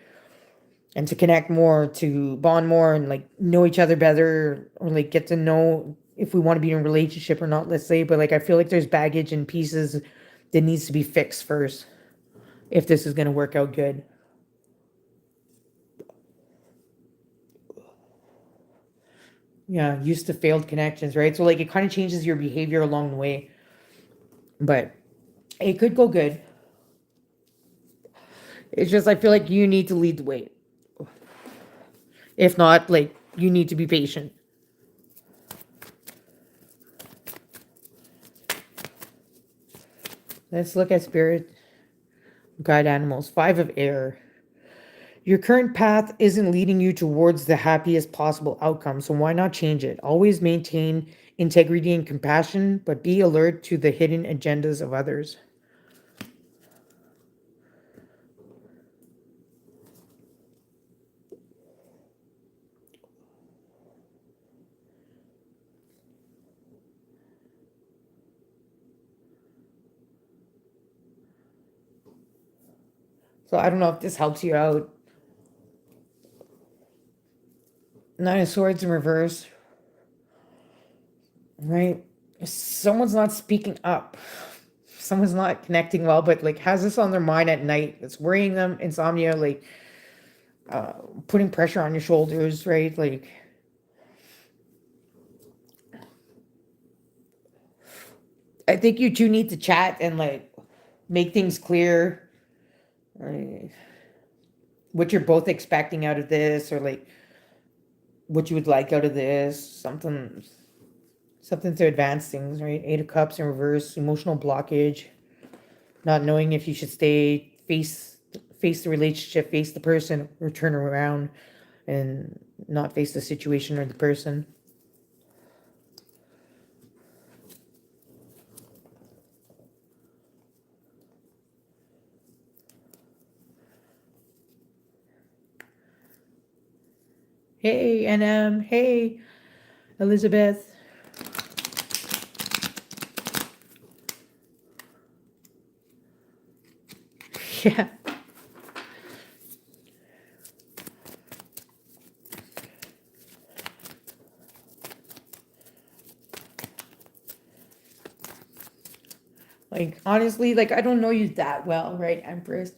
and to connect more, to bond more, and like know each other better, or like get to know if we want to be in a relationship or not, let's say. But like I feel like there's baggage and pieces that needs to be fixed first if this is going to work out good. Yeah, used to failed connections, right? So like it kind of changes your behavior along the way, but it could go good. It's just I feel like you need to lead the way. If not, like you need to be patient. Let's look at spirit guide animals. 5 of air. Your current path isn't leading you towards the happiest possible outcome, so why not change it? Always maintain integrity and compassion, but be alert to the hidden agendas of others. So I don't know if this helps you out. 9 of swords in reverse. Right? Someone's not speaking up. Someone's not connecting well, but like has this on their mind at night. It's worrying them, insomnia, like putting pressure on your shoulders, right? Like I think you two need to chat and like make things clear. Right? what you're both expecting out of this, or like what you would like out of this. Something to advance things, right? Eight of Cups in reverse, emotional blockage, not knowing if you should stay, face the relationship, face the person, or turn around and not face the situation or the person. Hey, NM. Hey, Elizabeth. Yeah. Like, honestly, like, I don't know you that well, right, Empress?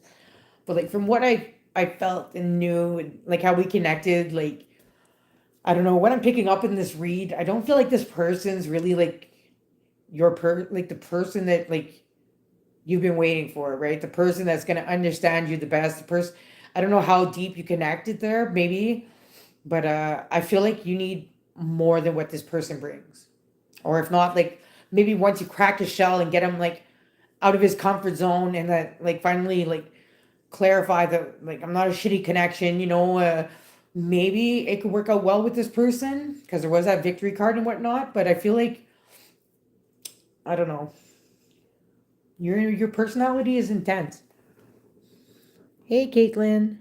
But like from what I felt and knew, and like how we connected, like, I don't know what I'm picking up in this read. I don't feel like this person's really like like the person that like you've been waiting for, right? The person that's gonna understand you the best. The person, I don't know how deep you connected there, maybe, but I feel like you need more than what this person brings. Or if not, like maybe once you crack his shell and get him like out of his comfort zone, and that like finally like clarify that like I'm not a shitty connection, maybe it could work out well with this person because there was that victory card and whatnot. But I feel like, I don't know, your personality is intense. Hey, Caitlin.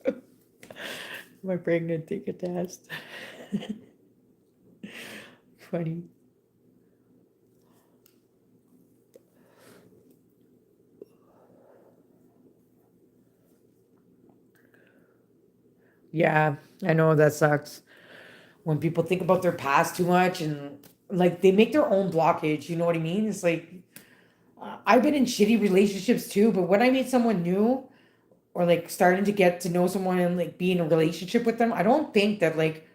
Am I pregnant? Take a test. Funny. Yeah, I know that sucks when people think about their past too much, and like they make their own blockage. You know what I mean? It's like, I've been in shitty relationships too, but when I meet someone new, or like starting to get to know someone and like be in a relationship with them, I don't think that like,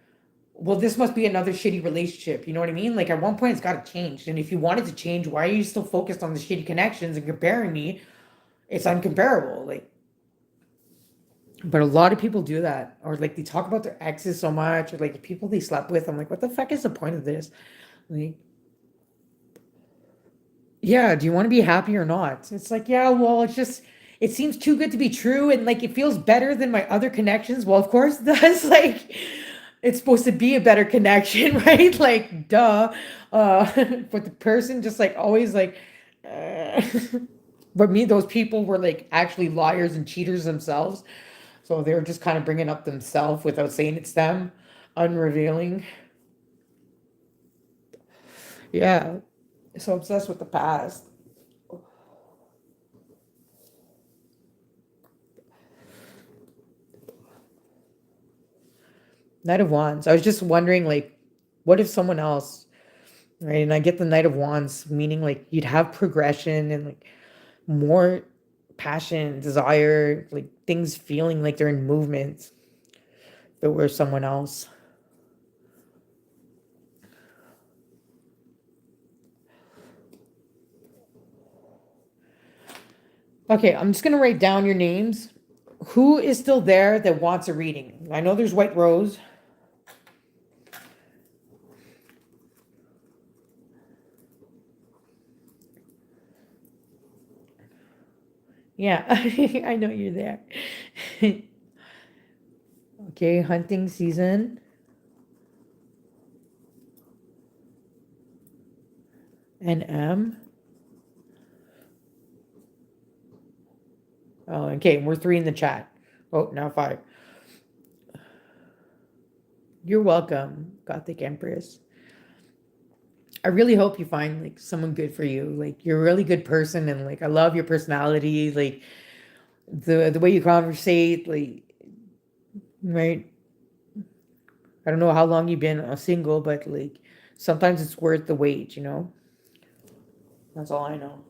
well, this must be another shitty relationship. You know what I mean? Like at one point it's got to change. And if you wanted to change, why are you still focused on the shitty connections and comparing me? It's uncomparable. Like, but a lot of people do that, or like they talk about their exes so much, or like the people they slept with. I'm like, what the fuck is the point of this? Like, yeah, do you want to be happy or not? It's like, yeah, well, it's just, it seems too good to be true, and like it feels better than my other connections. Well, of course it does. Like, it's supposed to be a better connection, right? Like, duh. But the person just like always like, uh, but me, those people were like actually liars and cheaters themselves. So they're just kind of bringing up themselves without saying it's them, unrevealing. Yeah, so obsessed with the past. Knight of Wands. I was just wondering, like, what if someone else, right? And I get the Knight of Wands, meaning like you'd have progression and like more passion, desire, like things feeling like they're in movement. If it were someone else. Okay, I'm just gonna write down your names. Who is still there that wants a reading? I know there's White Rose. Yeah, I know you're there. Okay, hunting season. And M. Oh, okay, we're three in the chat. Oh, now five. You're welcome, Gothic Empress. I really hope you find like someone good for you. Like you're a really good person, and like I love your personality, like the way you conversate, like, right? I don't know how long you've been single, but like sometimes it's worth the wait. That's all I know.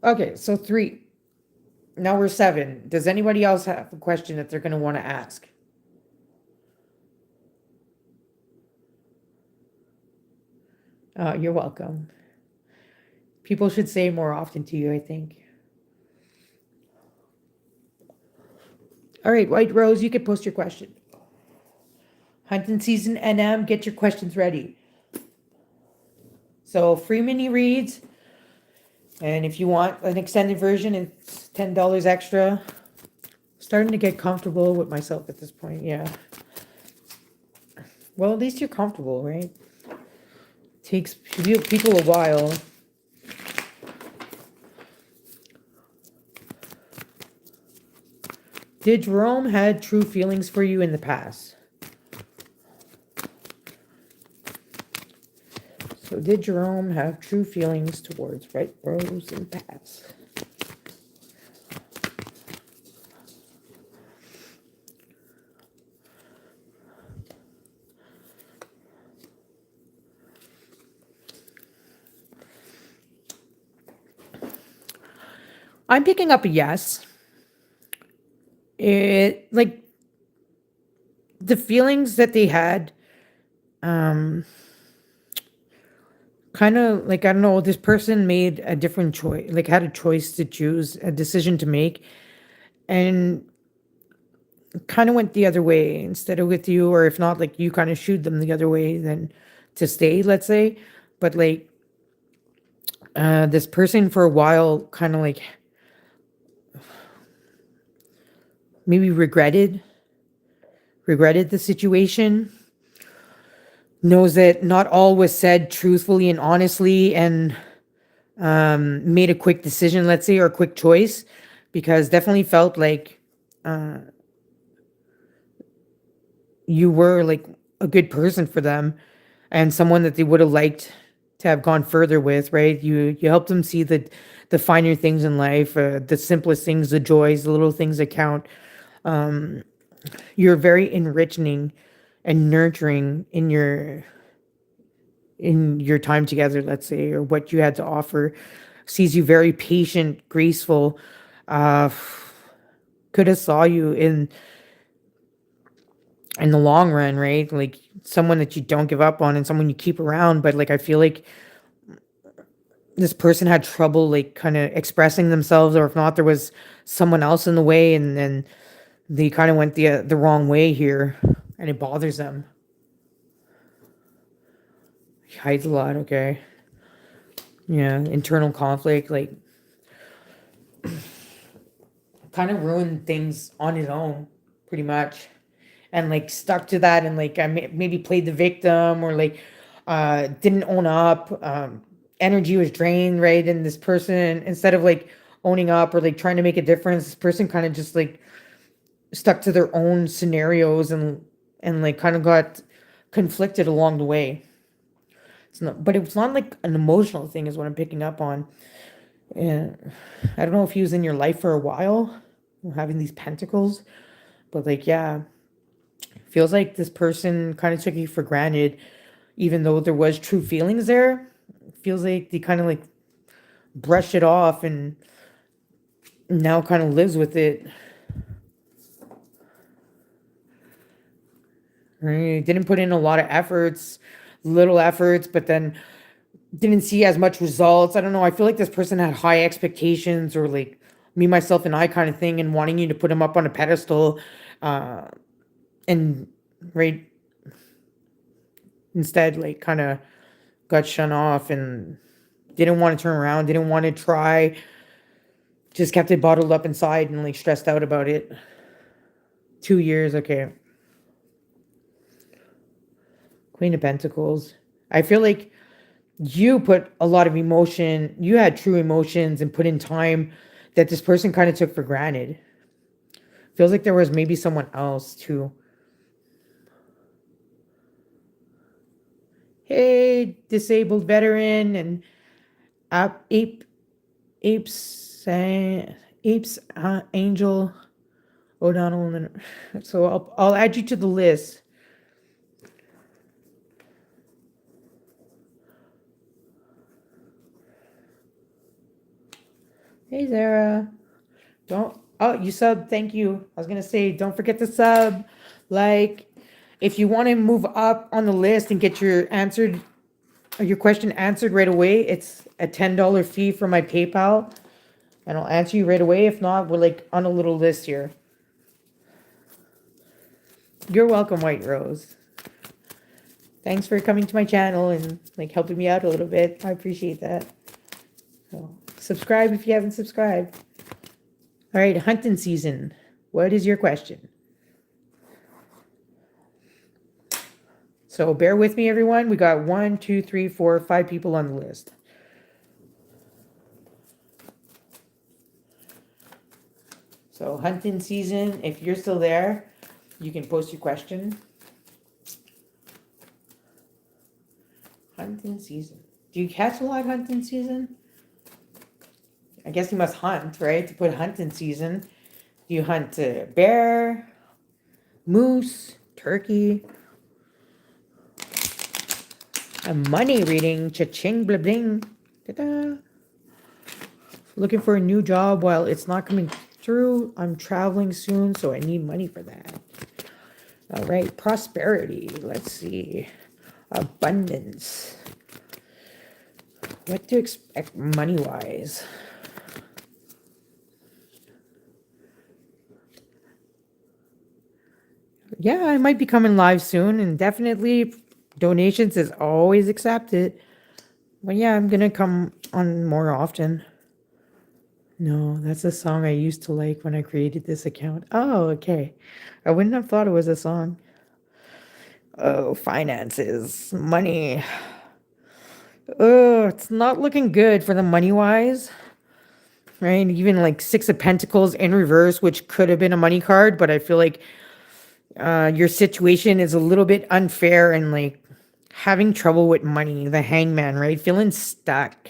Okay, so three. Now we're seven. Does anybody else have a question that they're gonna want to ask? You're welcome. People should say more often to you, I think. All right, White Rose, you can post your question. Hunting season NM, get your questions ready. So free mini reads, and if you want an extended version, it's $10 extra. Starting to get comfortable with myself at this point, yeah. Well, at least you're comfortable, right? Takes people a while. Did Jerome had true feelings for you in the past? So did Jerome have true feelings towards White Rose in the past? I'm picking up a yes. It like the feelings that they had, um, kind of like, I don't know, this person made a different choice, like had a choice to choose, a decision to make, and kind of went the other way instead of with you, or if not, like you kind of shooed them the other way then to stay, let's say. But like, this person for a while kind of like maybe regretted the situation, knows that not all was said truthfully and honestly, and made a quick decision, let's say, or a quick choice, because definitely felt like uh, you were like a good person for them and someone that they would have liked to have gone further with, right? You help them see the finer things in life, the simplest things, the joys, the little things that count. You're very enriching and nurturing in your time together, let's say, or what you had to offer. Sees you very patient, graceful. Uh, could have saw you in the long run, right? Like someone that you don't give up on and someone you keep around. But like I feel like this person had trouble like kind of expressing themselves, or if not, there was someone else in the way, and then they kind of went the wrong way here, and it bothers them. He hides a lot, okay. Yeah, internal conflict, like kind of ruined things on his own, pretty much, and like stuck to that, and like maybe played the victim, or like didn't own up. Energy was drained, right? And this person, instead of like owning up or like trying to make a difference, this person kind of just like stuck to their own scenarios, and like kind of got conflicted along the way. It's not, but it's not like an emotional thing, is what I'm picking up on. And I don't know if he was in your life for a while, having these pentacles, but like, yeah, feels like this person kind of took you for granted, even though there was true feelings there. Feels like they kind of like brushed it off and now kind of lives with it. Right? Didn't put in a lot of efforts, little efforts, but then didn't see as much results. I don't know. I feel like this person had high expectations, or like me, myself, and I kind of thing, and wanting you to put him up on a pedestal, uh, and right instead, like kind of got shun off and didn't want to turn around, didn't want to try, just kept it bottled up inside and like stressed out about it. 2 years, okay. Queen of Pentacles. I feel like you put a lot of emotion, you had true emotions and put in time that this person kind of took for granted. Feels like there was maybe someone else too. Hey, disabled veteran and ape, apes, apes, Angel O'Donnell. And so I'll add you to the list. Hey, Zara. Don't. Oh, you sub. Thank you. I was gonna say, don't forget to sub. Like, if you want to move up on the list and get your answered your question answered right away. It's a $10 fee for my PayPal, and I'll answer you right away. If not, we're like on a little list here. You're welcome, White Rose. Thanks for coming to my channel and like helping me out a little bit. I appreciate that. So, subscribe if you haven't subscribed. All right, hunting season. What is your question? So bear with me, everyone. We got 1, 2, 3, 4, 5 people on the list. So hunting season, if you're still there, you can post your question. Hunting season. Do you catch a lot hunting season? I guess you must hunt, right? To put hunting season. Do you hunt bear, moose, turkey? A money reading. Cha-ching, blah, bling. Ta-da. Looking for a new job while it's not coming through. I'm traveling soon, so I need money for that. All right, prosperity. Let's see. Abundance. What to expect money-wise? Yeah, I might be coming live soon, and definitely donations is always accepted. But yeah, I'm gonna come on more often. No, that's a song I used to like when I created this account. Oh, okay. I wouldn't have thought it was a song. Oh, finances, money. Oh, it's not looking good for the money wise, right? Even like Six of Pentacles in reverse, which could have been a money card, but I feel like your situation is a little bit unfair and like having trouble with money. The Hangman, right? Feeling stuck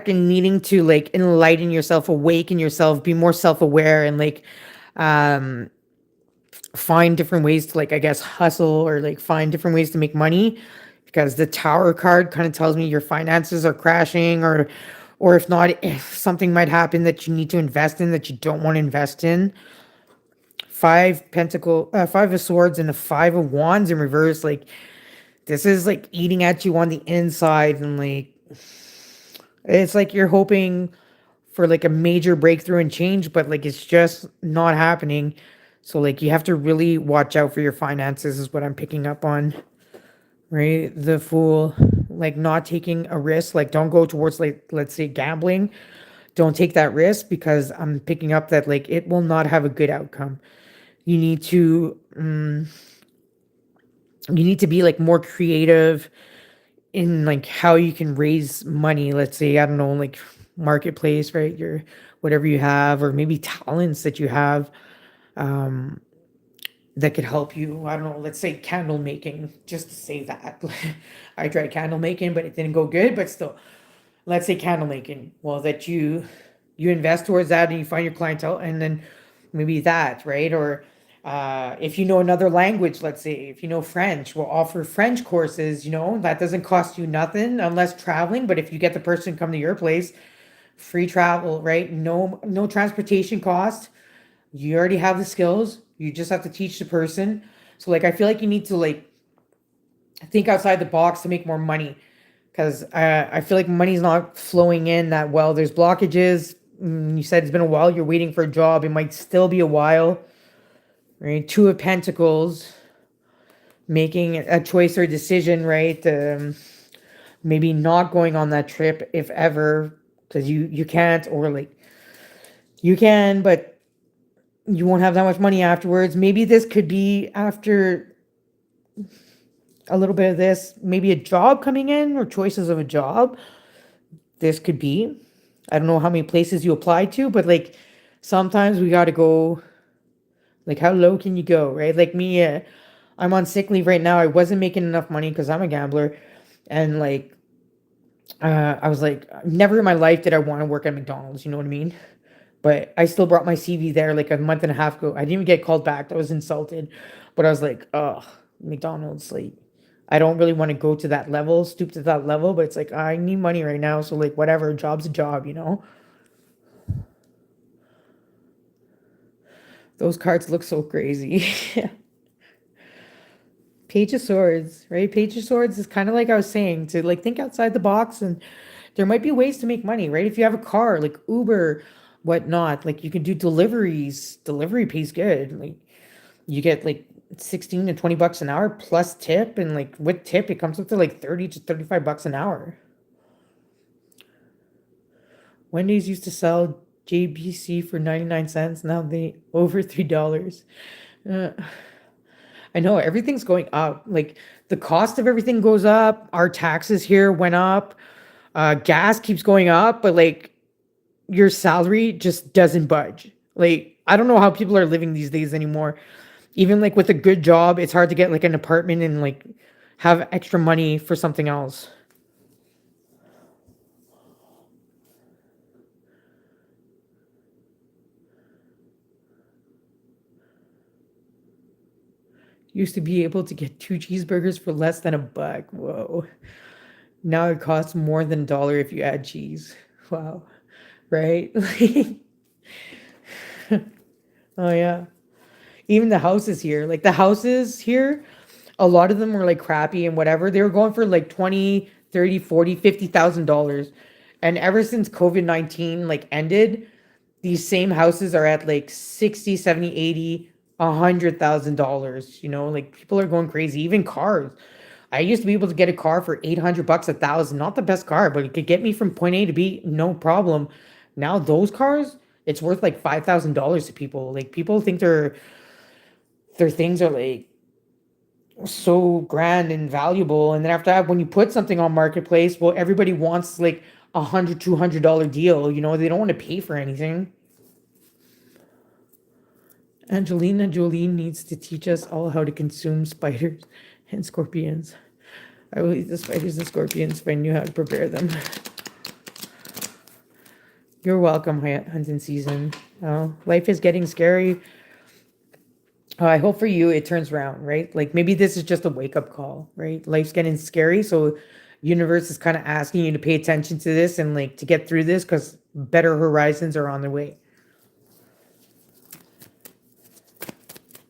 and needing to like enlighten yourself, awaken yourself, be more self-aware, and like find different ways to like, I guess, hustle or like find different ways to make money, because the Tower card kind of tells me your finances are crashing, or if not, if something might happen that you need to invest in that you don't want to invest in. Five of Swords and the Five of Wands in reverse. Like this is like eating at you on the inside, and like it's like you're hoping for like a major breakthrough and change, but like it's just not happening. So like you have to really watch out for your finances is what I'm picking up on. Right? The Fool, like not taking a risk, like don't go towards like let's say gambling. Don't take that risk, because I'm picking up that like it will not have a good outcome. You need to be like more creative in like how you can raise money. Let's say, I don't know, like marketplace, right? Your whatever you have, or maybe talents that you have that could help you. I don't know, let's say candle making, just to say that. I tried candle making, but it didn't go good. But still, let's say candle making. Well, that you invest towards that and you find your clientele, and then maybe that, right? Or if you know another language, let's say if you know French, we'll offer French courses. That doesn't cost you nothing unless traveling. But if you get the person to come to your place, free travel, right? No transportation cost. You already have the skills. You just have to teach the person. So like I feel like you need to like think outside the box to make more money, because I feel like money's not flowing in that well. There's blockages. You said it's been a while. You're waiting for a job. It might still be a while. Right? Two of Pentacles, making a choice or a decision, right? Maybe not going on that trip, if ever, because you can't, or like you can, but you won't have that much money afterwards. Maybe this could be after a little bit of this, maybe a job coming in, or choices of a job. This could be. I don't know how many places you applied to, but like sometimes we got to go, like how low can you go, right? Like me, I'm on sick leave right now. I wasn't making enough money because I'm a gambler. And like, I was like, never in my life did I want to work at McDonald's. You know what I mean? But I still brought my CV there like a month and a half ago. I didn't even get called back. I was insulted. But I was like, oh, McDonald's, like, I don't really want to go to that level, stoop to that level. But it's like, I need money right now. So, like, whatever, job's a job. Those cards look so crazy. Page of Swords, right? Page of Swords is kind of like I was saying, to like think outside the box, and there might be ways to make money, right? If you have a car, like Uber, whatnot, like you can do deliveries. Delivery pays good. Like you get like 16 to 20 bucks an hour plus tip, and like with tip, it comes up to like 30 to 35 bucks an hour. Wendy's used to sell JBC for 99 cents. Now they over $3. Uh, I know everything's going up. Like the cost of everything goes up. Our taxes here went up. Gas keeps going up, but like your salary just doesn't budge. Like I don't know how people are living these days anymore. Even like with a good job, it's hard to get like an apartment and like have extra money for something else. Used to be able to get two cheeseburgers for less than $1. Whoa. Now it costs more than $1 if you add cheese. Wow. Right? Oh yeah. Even the houses here, like the houses here, a lot of them were like crappy and whatever. They were going for like 20, 30, 40, $50,000. And ever since COVID-19 like ended, these same houses are at like 60, 70, 80, $100,000. Like people are going crazy. Even cars. I used to be able to get a car for 800 bucks, 1,000. Not the best car, but it could get me from point A to B, no problem. Now those cars, it's worth like $5,000 to people. Like people think their things are like so grand and valuable, and then after that, when you put something on marketplace, well, everybody wants like $100, $200 deal. They don't want to pay for anything. Angelina Jolie needs to teach us all how to consume spiders and scorpions. I will eat the spiders and scorpions if I knew how to prepare them. You're welcome, hunting season. Oh, life is getting scary. I hope for you it turns around, right? Like maybe this is just a wake up call, right? Life's getting scary, so universe is kind of asking you to pay attention to this and like to get through this because better horizons are on the way.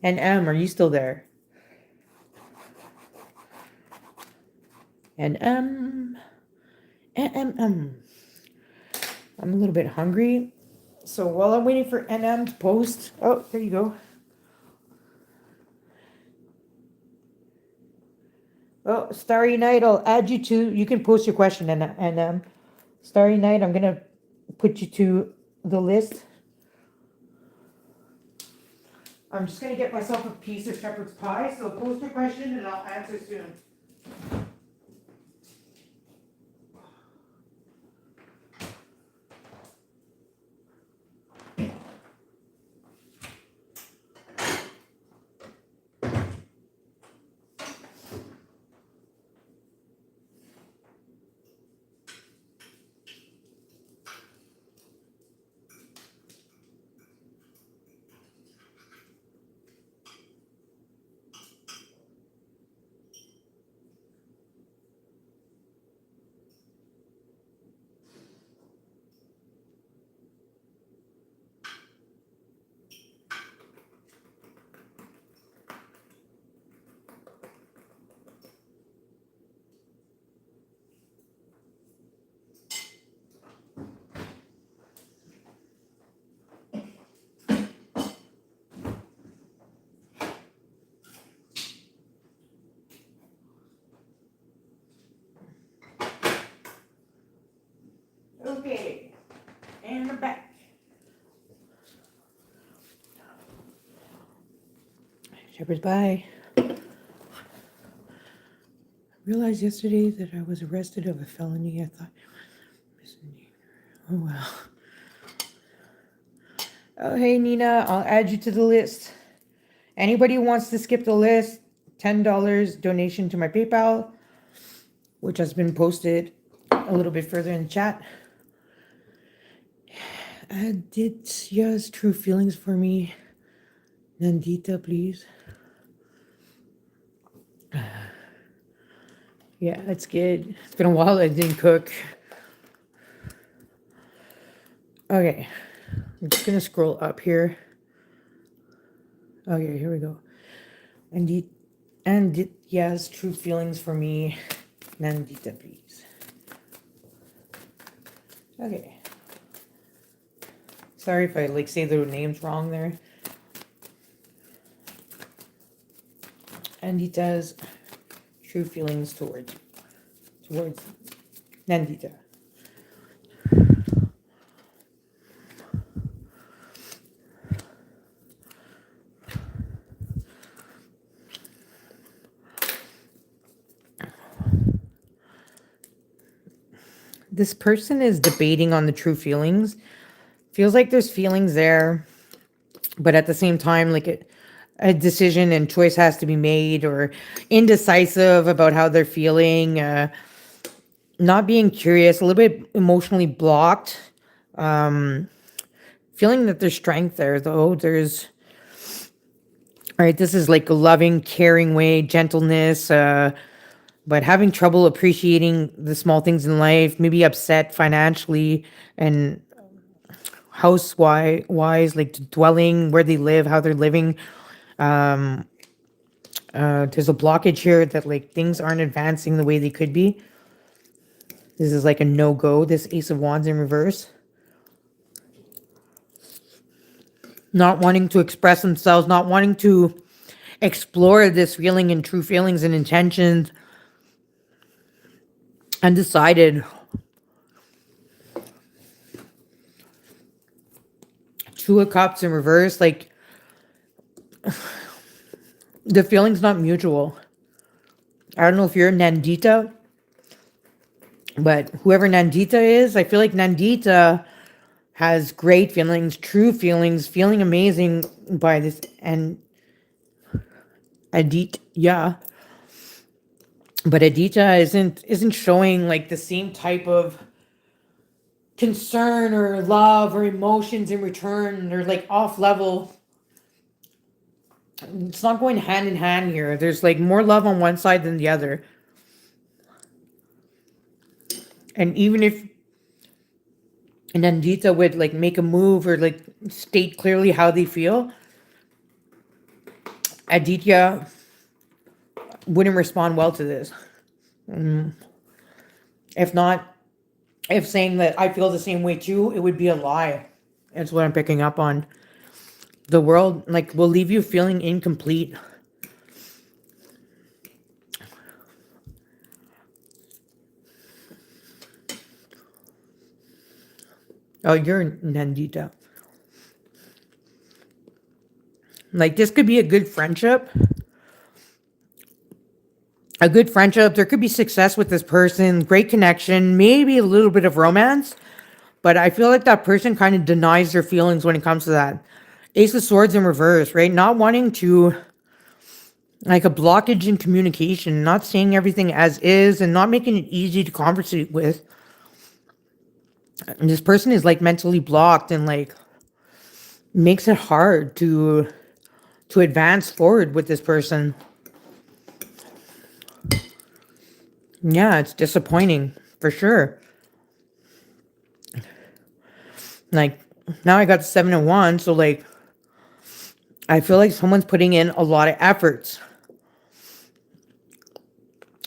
And M, are you still there? And M. I'm a little bit hungry, so while I'm waiting for NM to post, oh, there you go. Oh, Starry Night, I'll add you to. You can post your question, and Starry Night, I'm gonna put you to the list. I'm just gonna get myself a piece of shepherd's pie. So post your question, and I'll answer soon. Okay, and I'm back. Shepherd's pie. Realized yesterday that I was arrested of a felony. I thought, oh well. Oh hey Nina, I'll add you to the list. Anybody who wants to skip the list, $10 donation to my PayPal, which has been posted a little bit further in the chat. Aditya's true feelings for me. Nandita, please. Yeah, that's good. It's been a while I didn't cook. Okay, I'm just gonna scroll up here. Okay, here we go. And yes, true feelings for me. Nandita, please. Okay. Sorry if I like say the names wrong there. Nandita's true feelings towards Nandita. This person is debating on the true feelings. Feels like there's feelings there, but at the same time, like a decision and choice has to be made, or indecisive about how they're feeling, not being curious, a little bit emotionally blocked, um, feeling that there's strength there, though. All right, this is like a loving, caring way, gentleness, but having trouble appreciating the small things in life, maybe upset financially and house wise, like dwelling where they live, how they're living. Um, there's a blockage here that like things aren't advancing the way they could be. This is like a no-go, this Ace of Wands in reverse. Not wanting to express themselves, not wanting to explore this feeling and true feelings and intentions. Undecided. Two of Cups in reverse, like the feeling's not mutual. I don't know if you're Nandita, but whoever Nandita is, I feel like Nandita has great feelings, true feelings, feeling amazing by this, and Aditya. But Aditya isn't showing like the same type of concern or love or emotions in return. They're like off level. It's not going hand in hand here. There's like more love on one side than the other. And even if Nandita would like make a move or like state clearly how they feel, Aditya wouldn't respond well to this. If not, if saying that I feel the same way too, it would be a lie. That's what I'm picking up on. The world like will leave you feeling incomplete. Oh, you're Nandita. Like this could be a good friendship. A good friendship. There could be success with this person, great connection, maybe a little bit of romance. But I feel like that person kind of denies their feelings when it comes to that. Ace of Swords in reverse, right? Not wanting to, like a blockage in communication, not saying everything as is and not making it easy to conversate with. And this person is like mentally blocked and like makes it hard to advance forward with this person. Yeah, it's disappointing for sure. Like now I got the 7 of Wands, so like I feel like someone's putting in a lot of efforts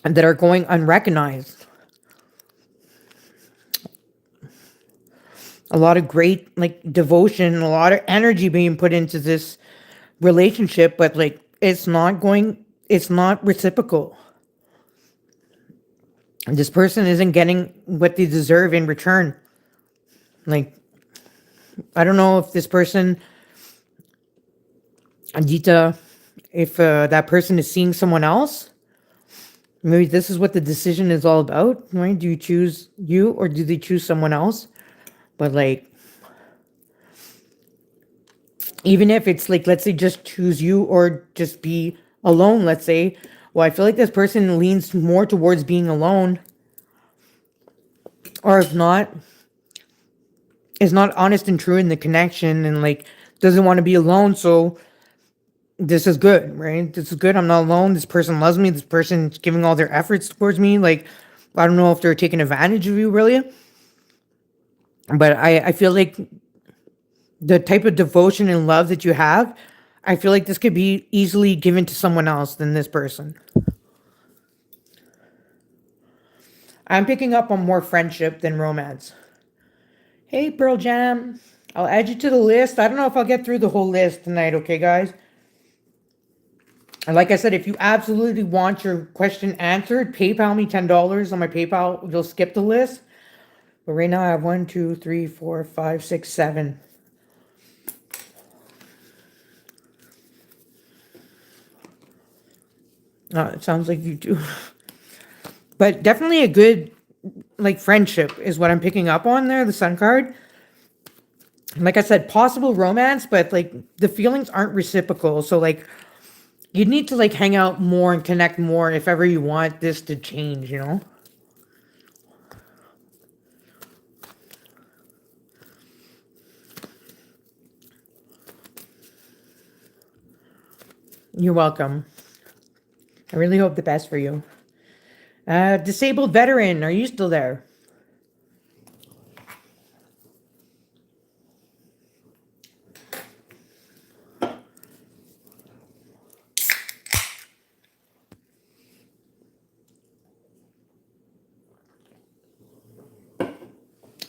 that are going unrecognized. A lot of great like devotion, a lot of energy being put into this relationship, but like it's not reciprocal. This person isn't getting what they deserve in return. Like I don't know if this person, Adita, if that person is seeing someone else. Maybe this is what the decision is all about, right? Do you choose you or do they choose someone else? But like, even if it's like, let's say just choose you or just be alone, let's say, well, I feel like this person leans more towards being alone. Or if not, is not honest and true in the connection and like doesn't want to be alone. So this is good, right? This is good. I'm not alone. This person loves me. This person's giving all their efforts towards me. Like, I don't know if they're taking advantage of you really. But I feel like the type of devotion and love that you have, I feel like this could be easily given to someone else than this person. I'm picking up on more friendship than romance. Hey, Pearl Jam. I'll add you to the list. I don't know if I'll get through the whole list tonight, okay, guys? And like I said, if you absolutely want your question answered, PayPal me $10 on my PayPal. You'll skip the list. But right now I have 1, 2, 3, 4, 5, 6, 7. It sounds like you do. But definitely a good, like, friendship is what I'm picking up on there, the Sun card. Like I said, possible romance, but, like, the feelings aren't reciprocal. So, like, you need to, like, hang out more and connect more if ever you want this to change, you know? You're welcome. I really hope the best for you. Disabled veteran, are you still there?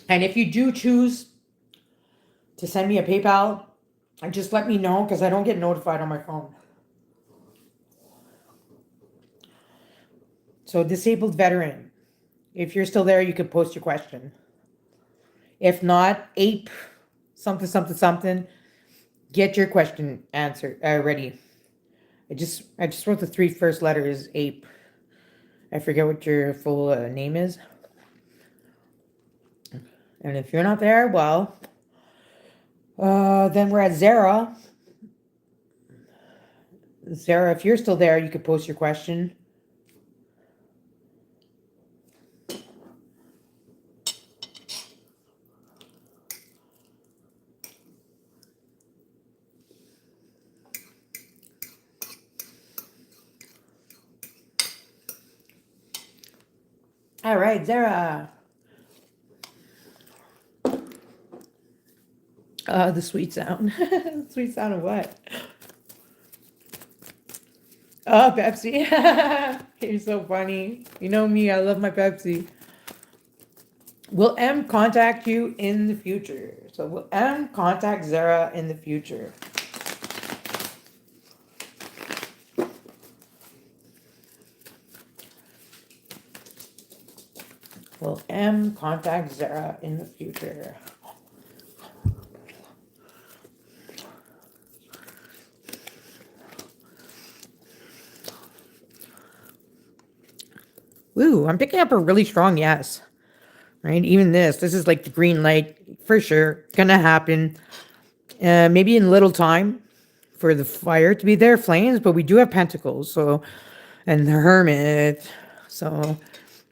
And if you do choose to send me a PayPal, just let me know because I don't get notified on my phone. So, disabled veteran, if you're still there, you could post your question. If not, ape, something, something, something, get your question answered, ready. I just wrote the 3 first letters, ape. I forget what your full name is. And if you're not there, well, then we're at Zara. Zara, if you're still there, you could post your question. All right, Zara. The sweet sound. Sweet sound of what? Oh, Pepsi. You're so funny. You know me, I love my Pepsi. Will M contact you in the future? So will M contact Zara in the future? Will M contact Zara in the future? Woo, I'm picking up a really strong yes. Right? Even this is like the green light for sure. Gonna happen. Maybe in little time for the fire to be there, flames, but we do have pentacles, so, and the hermit. So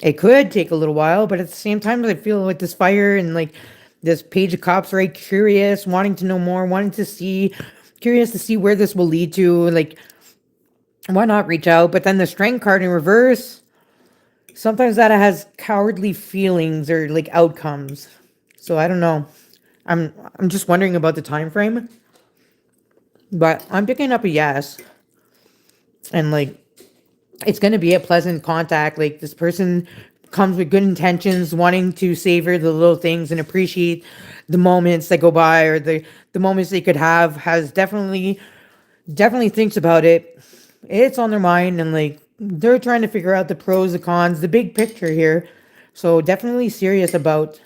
it could take a little while, but at the same time, I feel like this fire and like this page of cups, right? Curious, wanting to know more, wanting to see, curious to see where this will lead to. Like, why not reach out? But then the strength card in reverse, sometimes that has cowardly feelings or like outcomes. So I don't know. I'm just wondering about the time frame. But I'm picking up a yes. And like it's going to be a pleasant contact. Like this person comes with good intentions, wanting to savor the little things and appreciate the moments that go by or the moments they could have, has definitely thinks about it. It's on their mind and like they're trying to figure out the pros, the cons, the big picture here. So definitely serious about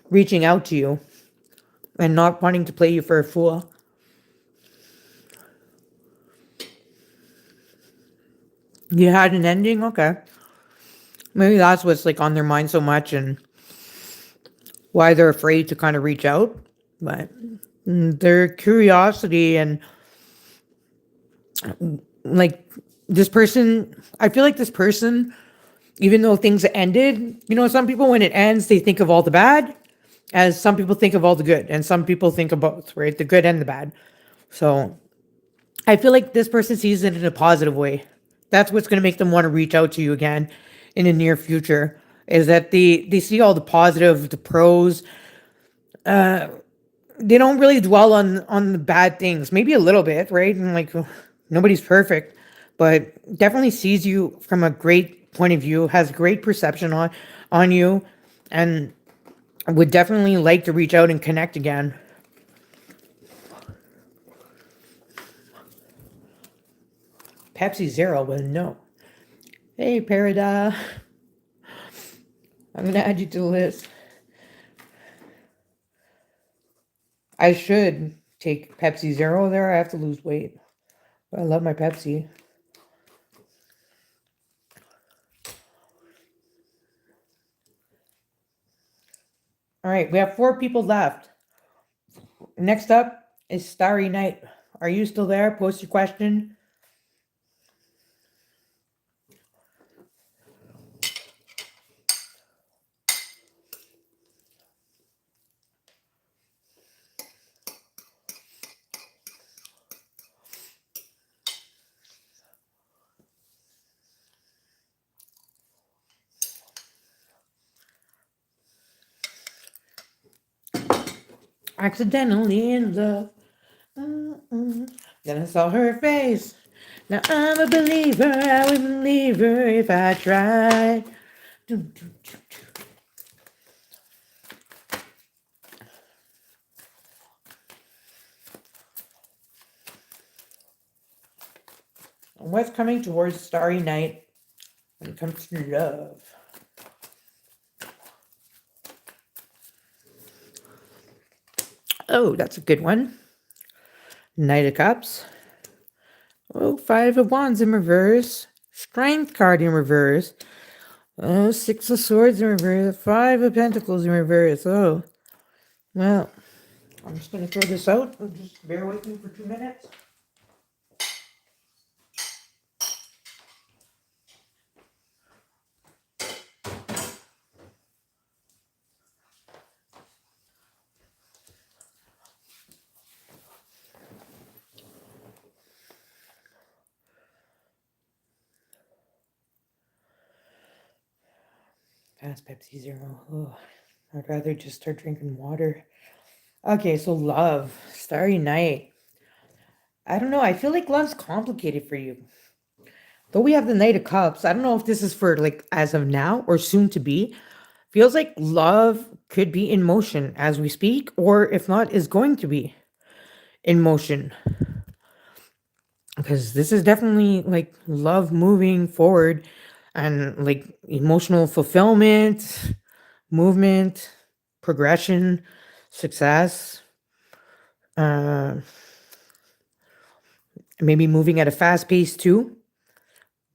reaching out to you and not wanting to play you for a fool. You had an ending? Okay. Maybe that's what's like on their mind so much and why they're afraid to kind of reach out. But their curiosity and like this person, I feel like this person, even though things ended, you know, some people when it ends, they think of all the bad, as some people think of all the good, and some people think of both, right? The good and the bad. So I feel like this person sees it in a positive way. That's what's going to make them want to reach out to you again in the near future, is that they see all the positive, the pros, they don't really dwell on the bad things. Maybe a little bit, right? And like nobody's perfect, but definitely sees you from a great point of view, has great perception on you, and would definitely like to reach out and connect again. Pepsi Zero, but no. Hey, Parada. I'm gonna add you to the list. I should take Pepsi Zero there. I have to lose weight. But I love my Pepsi. All right, we have 4 people left. Next up is Starry Night. Are you still there? Post your question. Accidentally in love. Then I saw her face. Now I'm a believer. I would believe her if I tried. What's coming towards Starry Night when it comes to love? Oh, that's a good one. Knight of Cups. Oh, 5 of Wands in reverse. Strength card in reverse. Oh, 6 of Swords in reverse. 5 of Pentacles in reverse. Oh, well, I'm just going to throw this out. Just bear with me for 2 minutes. Pass Pepsi Zero. Oh, I'd rather just start drinking water. Okay, so love. Starry Night. I don't know. I feel like love's complicated for you. Though we have the Knight of Cups, I don't know if this is for like as of now or soon to be. Feels like love could be in motion as we speak, or if not, is going to be in motion. Because this is definitely like love moving forward and like emotional fulfillment, movement, progression, success. Uh, maybe moving at a fast pace too,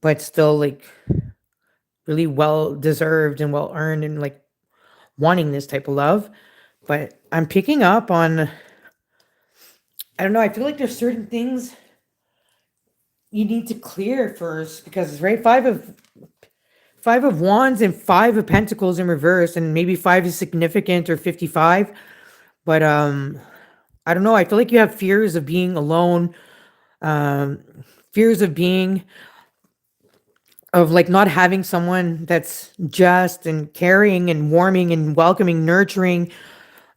but still like really well deserved and well earned and like wanting this type of love. But I'm picking up on, I don't know, I feel like there's certain things you need to clear first because right, five of Wands and 5 of Pentacles in reverse, and maybe 5 is significant or 55. But I don't know. I feel like you have fears of being alone, um, fears of like not having someone that's just and caring and warming and welcoming, nurturing.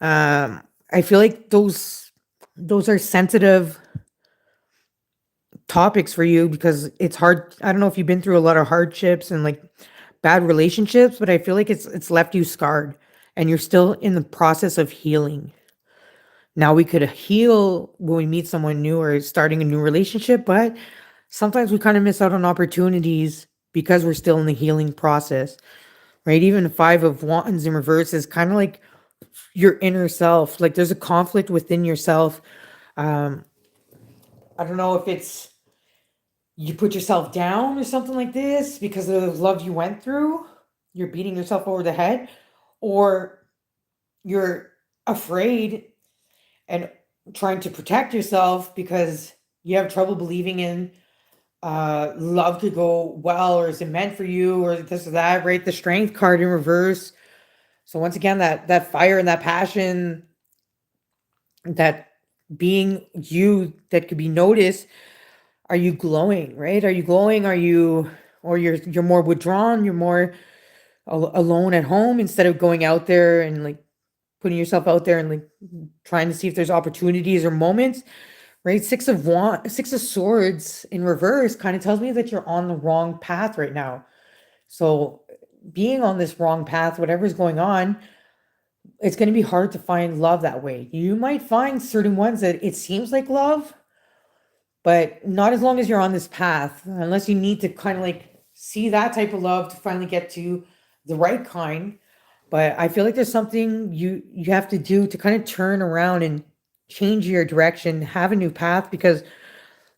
I feel like those are sensitive topics for you because it's hard. I don't know if you've been through a lot of hardships and like bad relationships, but I feel like it's left you scarred and you're still in the process of healing. Now we could heal when we meet someone new or starting a new relationship, but sometimes we kind of miss out on opportunities because we're still in the healing process, right? Even the 5 of Wands in reverse is kind of like your inner self. Like there's a conflict within yourself. Um, I don't know if it's you put yourself down or something like this because of the love you went through. You're beating yourself over the head, or you're afraid and trying to protect yourself because you have trouble believing in love could go well, or is it meant for you, or this or that, right? The Strength card in reverse. So once again, that fire and that passion, that being you that could be noticed. Are you glowing, right? Are you glowing? Are you, or you're more withdrawn, you're more alone at home instead of going out there and like putting yourself out there and like trying to see if there's opportunities or moments, right? Six of Swords in reverse kind of tells me that you're on the wrong path right now. So being on this wrong path, whatever's going on, it's going to be hard to find love that way. You might find certain ones that it seems like love, but not as long as you're on this path, unless you need to kind of like see that type of love to finally get to the right kind. But I feel like there's something you have to do to kind of turn around and change your direction, have a new path, because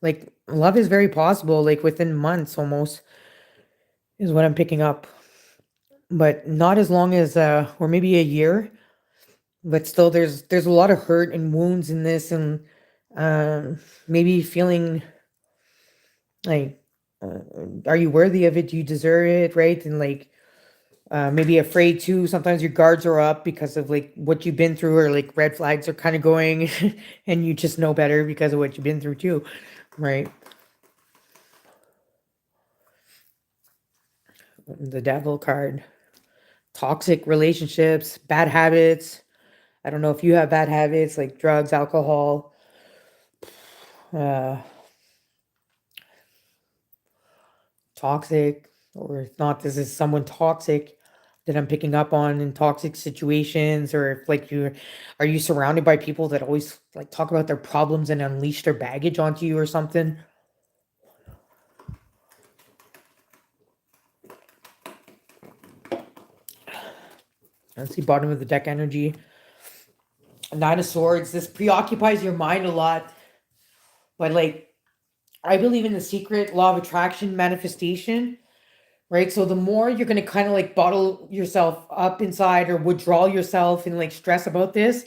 like love is very possible, like within months almost is what I'm picking up. But not as long as or maybe a year. But still there's a lot of hurt and wounds in this, and maybe feeling like are you worthy of it? Do you deserve it, right? And like maybe afraid too. Sometimes your guards are up because of like what you've been through, or like red flags are kind of going and you just know better because of what you've been through too, right? The devil card. Toxic relationships, bad habits. I don't know if you have bad habits like drugs, alcohol, uh toxic, or if not, this is someone toxic that I'm picking up on in toxic situations, or if like you are you surrounded by people that always like talk about their problems and unleash their baggage onto you or something. Let's see, bottom of the deck energy. Nine of Swords. This preoccupies your mind a lot, but like I believe in the secret law of attraction manifestation, right? So the more you're going to kind of like bottle yourself up inside or withdraw yourself and like stress about this,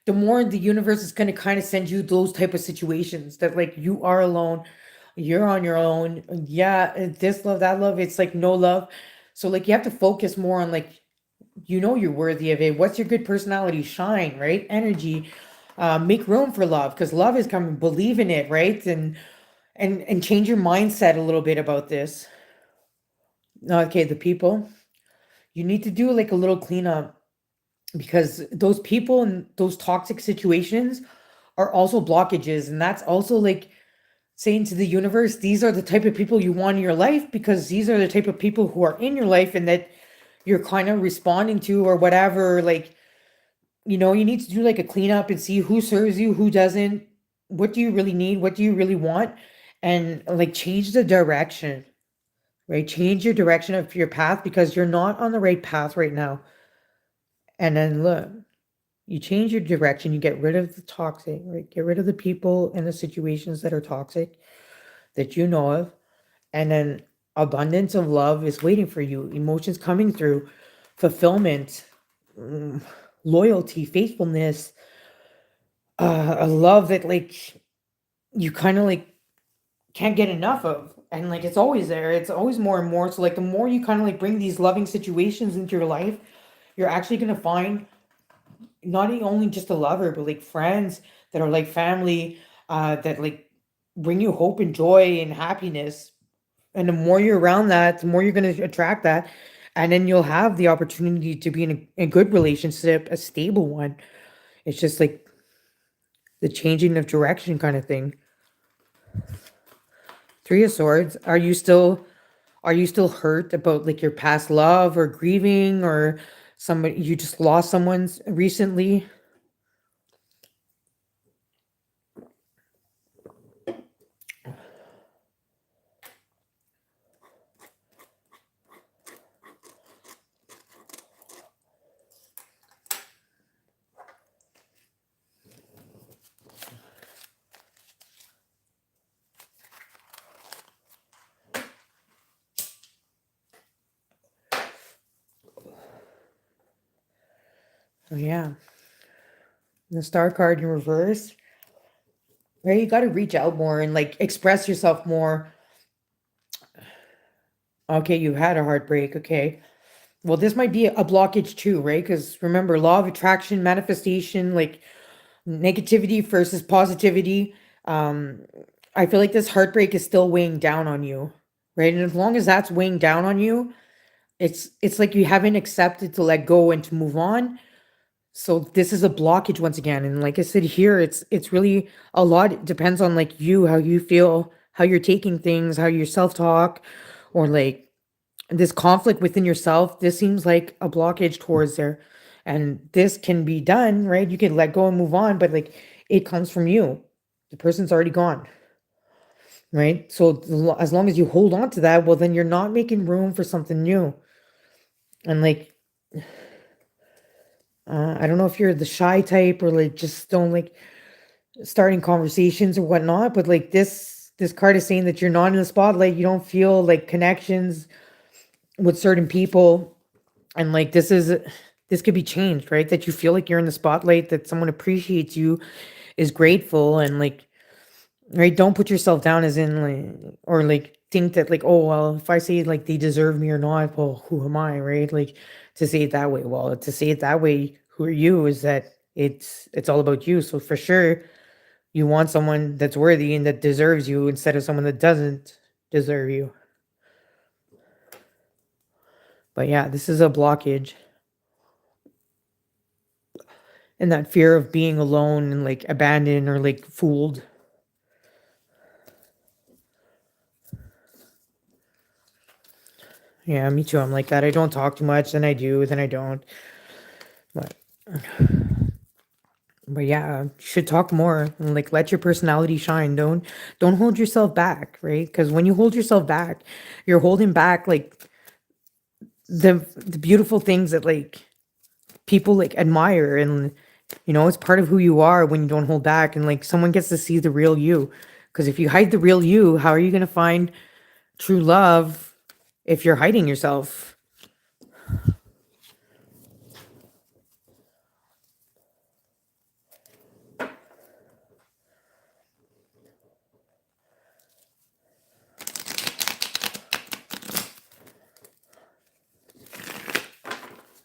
the more the universe is going to kind of send you those type of situations that like you are alone, you're on your own. Yeah, this love, that love, it's like no love. So like you have to focus more on like you're worthy of it. What's your good personality? Shine, right? Energy. Make room for love, because love is coming. Believe in it, right? And change your mindset a little bit about this. Okay, the people. You need to do like a little cleanup, because those people and those toxic situations are also blockages, and that's also like saying to the universe, these are the type of people you want in your life, because these are the type of people who are in your life and that you're kind of responding to or whatever. Like, you need to do like a cleanup and see who serves you, who doesn't. What do you really need? What do you really want? And like change the direction, right? Change your direction of your path, because you're not on the right path right now. And then look, you change your direction, you get rid of the toxic, right? Get rid of the people and the situations that are toxic that you know of. And then abundance of love is waiting for you, emotions coming through, fulfillment, mm, loyalty, faithfulness, a love that like you kind of like can't get enough of, and like it's always there, it's always more and more. So like the more you kind of like bring these loving situations into your life, you're actually going to find not only just a lover, but like friends that are like family, that like bring you hope and joy and happiness. And the more you're around that, the more you're going to attract that. And then you'll have the opportunity to be in a good relationship, a stable one. It's just like the changing of direction kind of thing. Three of Swords. Are you still hurt about like your past love, or grieving, or somebody you just lost someone's recently? Oh yeah. The Star card in reverse. Right? You got to reach out more and like express yourself more. Okay, you had a heartbreak. Okay. Well, this might be a blockage too, right? Because remember, law of attraction, manifestation, like negativity versus positivity. Um, I feel like this heartbreak is still weighing down on you, right? And as long as that's weighing down on you, it's like you haven't accepted to let go and to move on. So this is a blockage once again. And like I said here, it's really a lot. It depends on like you, how you feel, how you're taking things, how your self-talk, or like this conflict within yourself. This seems like a blockage towards there. And this can be done, right? You can let go and move on, but like it comes from you. The person's already gone, right? So as long as you hold on to that, well, then you're not making room for something new. And like, I don't know if you're the shy type or like just don't like starting conversations or whatnot, but like this card is saying that you're not in the spotlight. You don't feel like connections with certain people, and like this could be changed, right? That you feel like you're in the spotlight, that someone appreciates you, is grateful, and like, right, don't put yourself down as in like, or like think that like, oh well, if I say like they deserve me or not, well, who am I, right? Like to say it that way. Well, to say it that way, who are you? Is that it's all about you. So for sure, you want someone that's worthy and that deserves you instead of someone that doesn't deserve you. But yeah, this is a blockage. And that fear of being alone and like abandoned or like fooled. Yeah, me too. I'm like that. I don't talk too much, then I do, then I don't. But but yeah, you should talk more and like let your personality shine. Don't hold yourself back, right? Because when you hold yourself back, you're holding back like the beautiful things that like people like admire, and it's part of who you are when you don't hold back, and like someone gets to see the real you. Because if you hide the real you, how are you going to find true love if you're hiding yourself?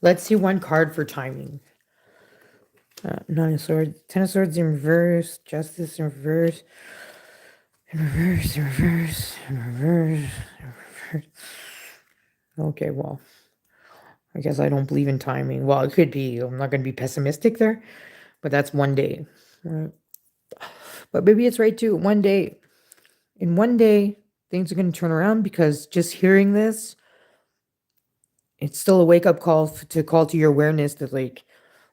Let's see one card for timing. Nine of Swords, Ten of Swords in reverse, Justice in reverse, in reverse, in reverse, in reverse, in reverse. Okay, well, I guess I don't believe in timing. Well, it could be. I'm not going to be pessimistic there, but that's one day. Right? But maybe it's right too. One day, in one day, things are going to turn around, because just hearing this, it's still a wake up call to call to your awareness that like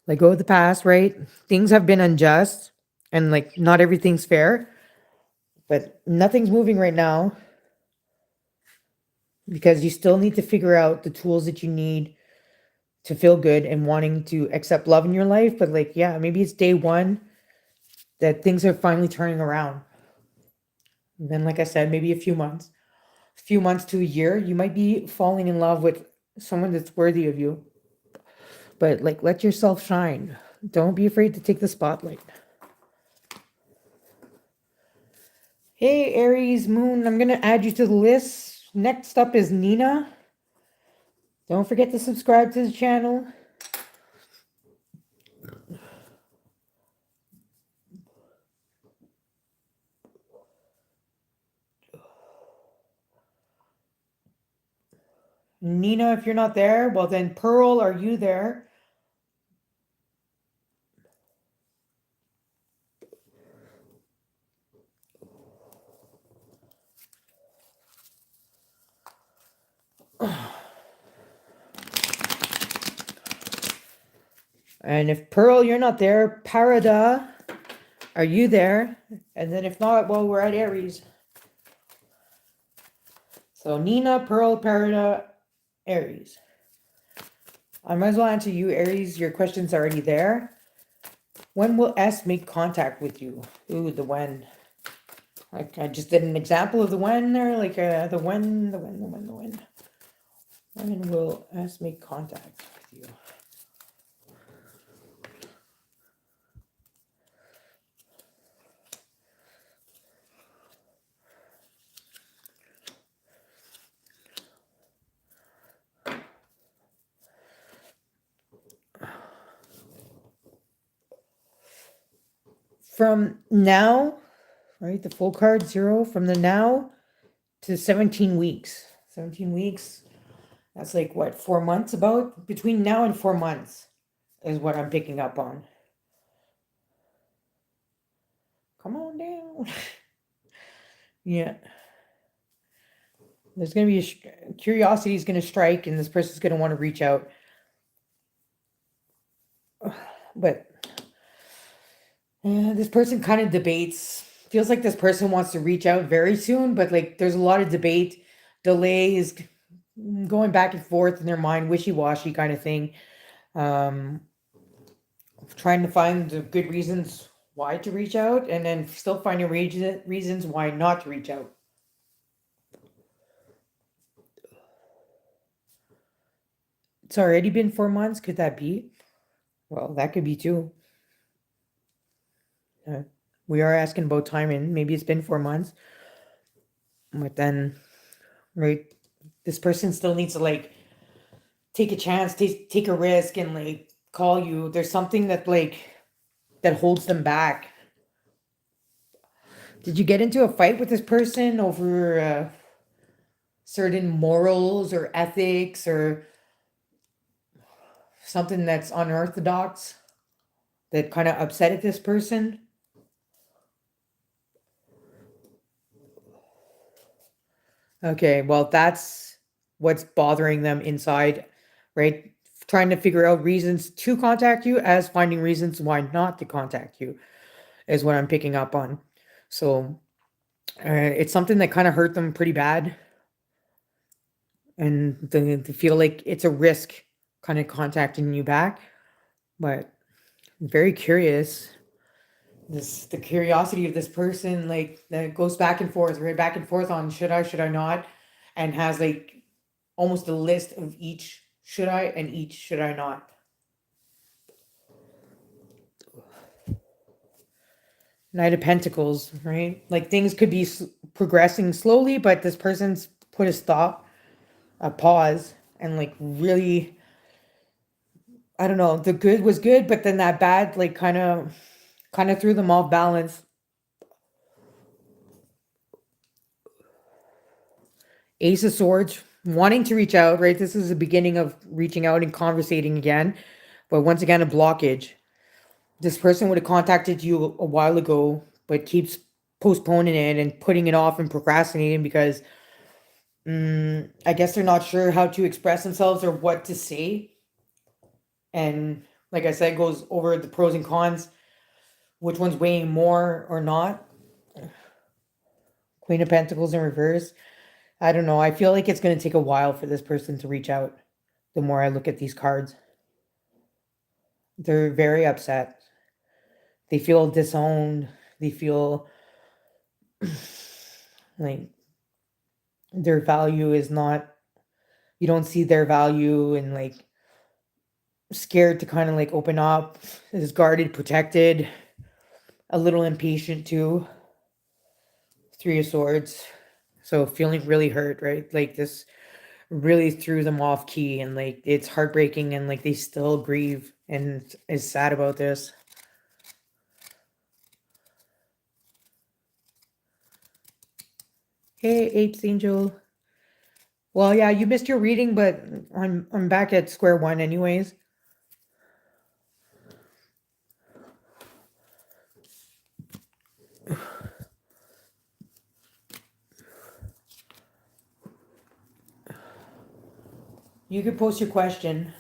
let go of the past, right? Things have been unjust, and like not everything's fair, but nothing's moving right now, because you still need to figure out the tools that you need to feel good and wanting to accept love in your life. But like, yeah, maybe it's day one that things are finally turning around. And then, like I said, maybe a few months to a year, you might be falling in love with someone that's worthy of you. But like, let yourself shine. Don't be afraid to take the spotlight. Hey, Aries Moon, I'm going to add you to the list. Next up is Nina. Don't forget to subscribe to the channel. Nina, if you're not there, well then Pearl, are you there? And if Pearl, you're not there, Parada, are you there? And then if not, well, we're at Aries. So Nina, Pearl, Parada, Aries. I might as well answer you, Aries. Your question's already there. When will S make contact with you? Ooh, the when. Like I just did an example of the when there, like the when. When will S make contact with you? From now, right, the full card 0, from the now to 17 weeks. 17 weeks, that's like what, 4 months, about between now and 4 months. is what I'm picking up on. Come on down. Yeah. There's going to be curiosity is going to strike, and this person's going to want to reach out. But this person kind of debates. Feels like this person wants to reach out very soon, but like there's a lot of debate, delays, going back and forth in their mind, wishy-washy kind of thing. Um, Trying to find the good reasons why to reach out, and then still finding reasons why not to reach out. It's already been 4 months. Could that be? Well, that could be too. We are asking about time, and maybe it's been 4 months. But then, right, this person still needs to like take a chance, take a risk, and like call you. There's something that like that holds them back. Did you get into a fight with this person over certain morals or ethics or something that's unorthodox that kind of upset this person? Okay, well, that's what's bothering them inside, right? Trying to figure out reasons to contact you as finding reasons why not to contact you is what I'm picking up on. So it's something that kind of hurt them pretty bad. And they feel like it's a risk kind of contacting you back. But I'm very curious. The curiosity of this person, like that goes back and forth, right? Back and forth on should I not? And has like almost a list of each should I and each should I not. Knight of Pentacles, right? Like things could be progressing slowly, but this person's put a stop, a pause, and like really, I don't know, the good was good, but then that bad like kind of threw them off balance. Ace of Swords, wanting to reach out, right? This is the beginning of reaching out and conversating again, but once again, a blockage. This person would have contacted you a while ago, but keeps postponing it and putting it off and procrastinating because I guess they're not sure how to express themselves or what to say. And like I said, goes over the pros and cons, which one's weighing more or not. Queen of Pentacles in reverse. I don't know. I feel like it's going to take a while for this person to reach out. The more I look at these cards, they're very upset. They feel disowned. They feel like their value is not, you don't see their value, and like scared to kind of like open up, is guarded, protected, a little impatient too. Three of Swords. So feeling really hurt, right? Like this really threw them off key, and like it's heartbreaking, and like they still grieve and is sad about this. Hey, Apes Angel. Well, yeah, you missed your reading, but I'm back at square one anyways. You can post your question.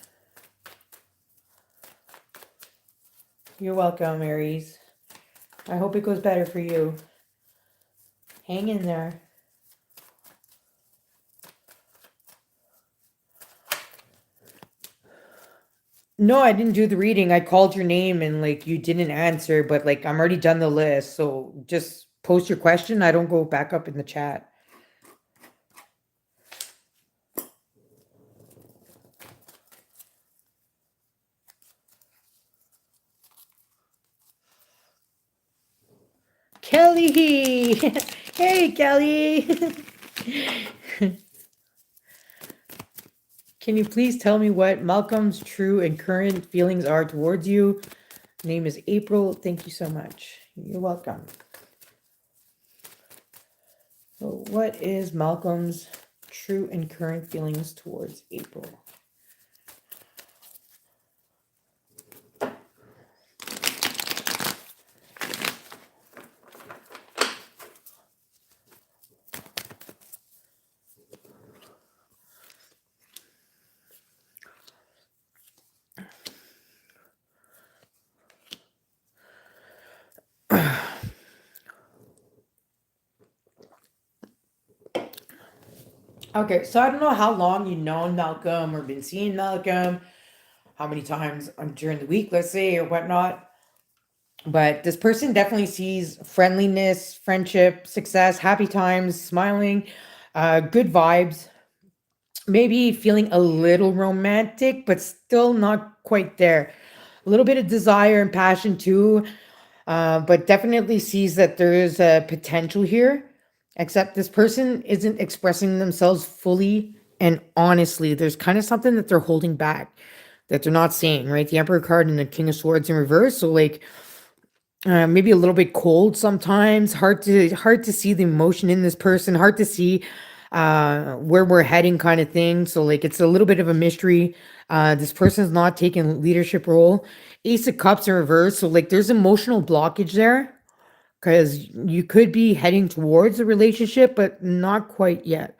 You're welcome, Aries. I hope it goes better for you. Hang in there. No, I didn't do the reading. I called your name and like you didn't answer, but like I'm already done the list. So just post your question. I don't go back up in the chat. Kelly! Hey, Kelly! Can you please tell me what Malcolm's true and current feelings are towards you? Name is April. Thank you so much. You're welcome. So what is Malcolm's true and current feelings towards April? Okay, so I don't know how long you've known Malcolm or been seeing Malcolm, how many times during the week, let's say, or whatnot. But this person definitely sees friendliness, friendship, success, happy times, smiling, good vibes, maybe feeling a little romantic, but still not quite there. A little bit of desire and passion too, but definitely sees that there is a potential here. Except this person isn't expressing themselves fully and honestly. There's kind of something that they're holding back, that they're not saying, right? The Emperor card and the King of Swords in reverse. So like maybe a little bit cold sometimes, hard to see the emotion in this person, hard to see where we're heading kind of thing. So like it's a little bit of a mystery. This person's not taking leadership role. Ace of Cups in reverse. So like there's emotional blockage there because you could be heading towards a relationship, but not quite yet.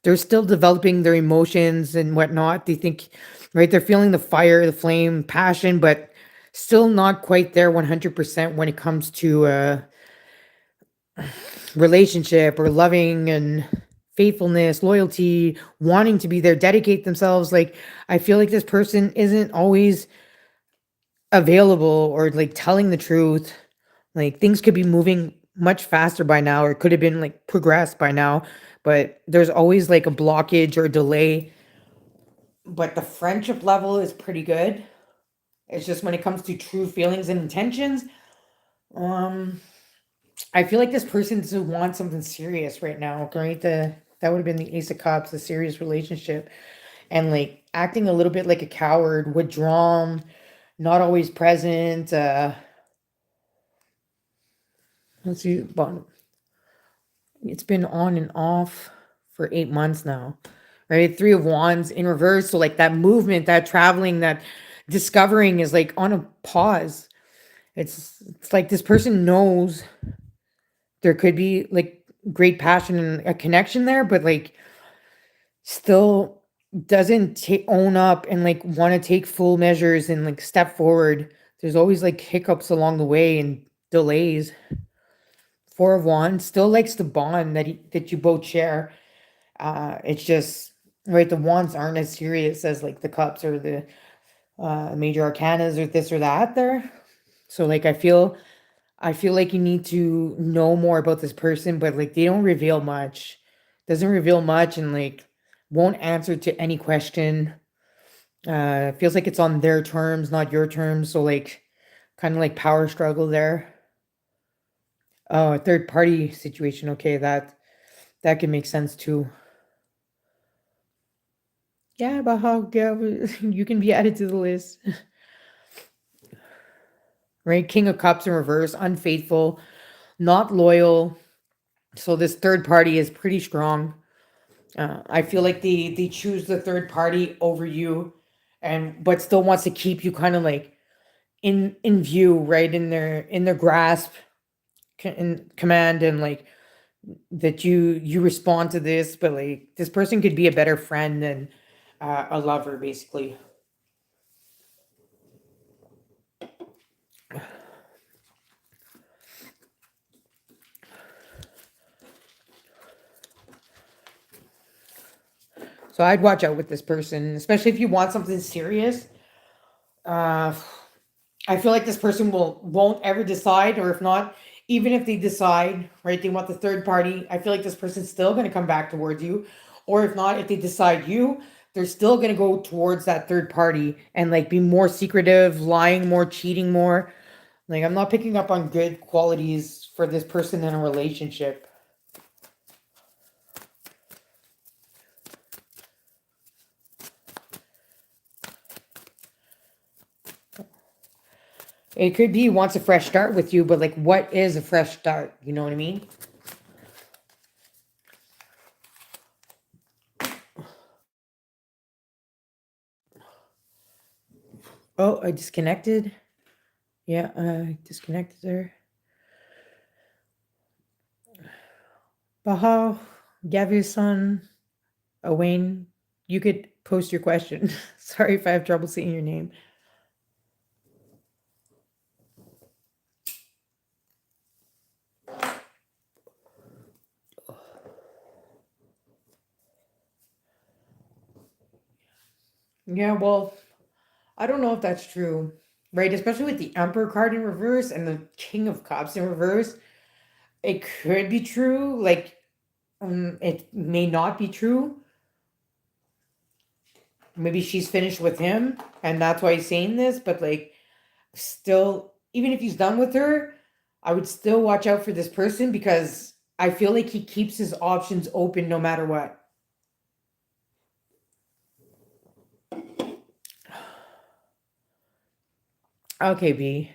They're still developing their emotions and whatnot. They think, right? They're feeling the fire, the flame, passion, but still not quite there 100% when it comes to relationship or loving and faithfulness, loyalty, wanting to be there, dedicate themselves. Like, I feel like this person isn't always available or like telling the truth. Like, things could be moving much faster by now, or could have been like progressed by now, but there's always like a blockage or delay. But the friendship level is pretty good. It's just when it comes to true feelings and intentions, um, I feel like this person doesn't want something serious right now, right? That would have been the Ace of Cups, a serious relationship, and like acting a little bit like a coward, withdrawn, not always present. Let's see, bottom. It's been on and off for 8 months now, right? Three of Wands in reverse. So like that movement, that traveling, that discovering is like on a pause. It's like this person knows there could be like great passion and a connection there, but like still doesn't own up and like want to take full measures and like step forward. There's always like hiccups along the way and delays. Four of Wands still likes the bond that you both share. It's just right. The wands aren't as serious as like the cups or the major arcanas or this or that there. So like I feel like you need to know more about this person, but like they don't reveal much. Doesn't reveal much and like won't answer to any question. Feels like it's on their terms, not your terms. So like kind of like power struggle there. Oh, a third party situation. Okay, that can make sense too. Yeah, but how yeah, you can be added to the list. Right? King of Cups in reverse, unfaithful, not loyal. So this third party is pretty strong. I feel like they choose the third party over you, and but still wants to keep you kind of like in view, right in their grasp, in command, and like that you respond to this. But like this person could be a better friend than a lover, basically. So I'd watch out with this person, especially if you want something serious. Uh, I feel like this person won't ever decide, or if not, even if they decide, right, they want the third party. I feel like this person's still going to come back towards you, or if not, if they decide you, they're still going to go towards that third party and like be more secretive, lying more, cheating more. Like I'm not picking up on good qualities for this person in a relationship. It could be wants a fresh start with you, but like, what is a fresh start? You know what I mean? Oh, I disconnected. Yeah, I disconnected there. Baha, Gavuson, Owain, you could post your question. Sorry if I have trouble seeing your name. Yeah, well, I don't know if that's true, right? Especially with the Emperor card in reverse and the King of Cups in reverse. It could be true, like, it may not be true. Maybe she's finished with him, and that's why he's saying this, but like, still, even if he's done with her, I would still watch out for this person because I feel like he keeps his options open no matter what. Okay, B.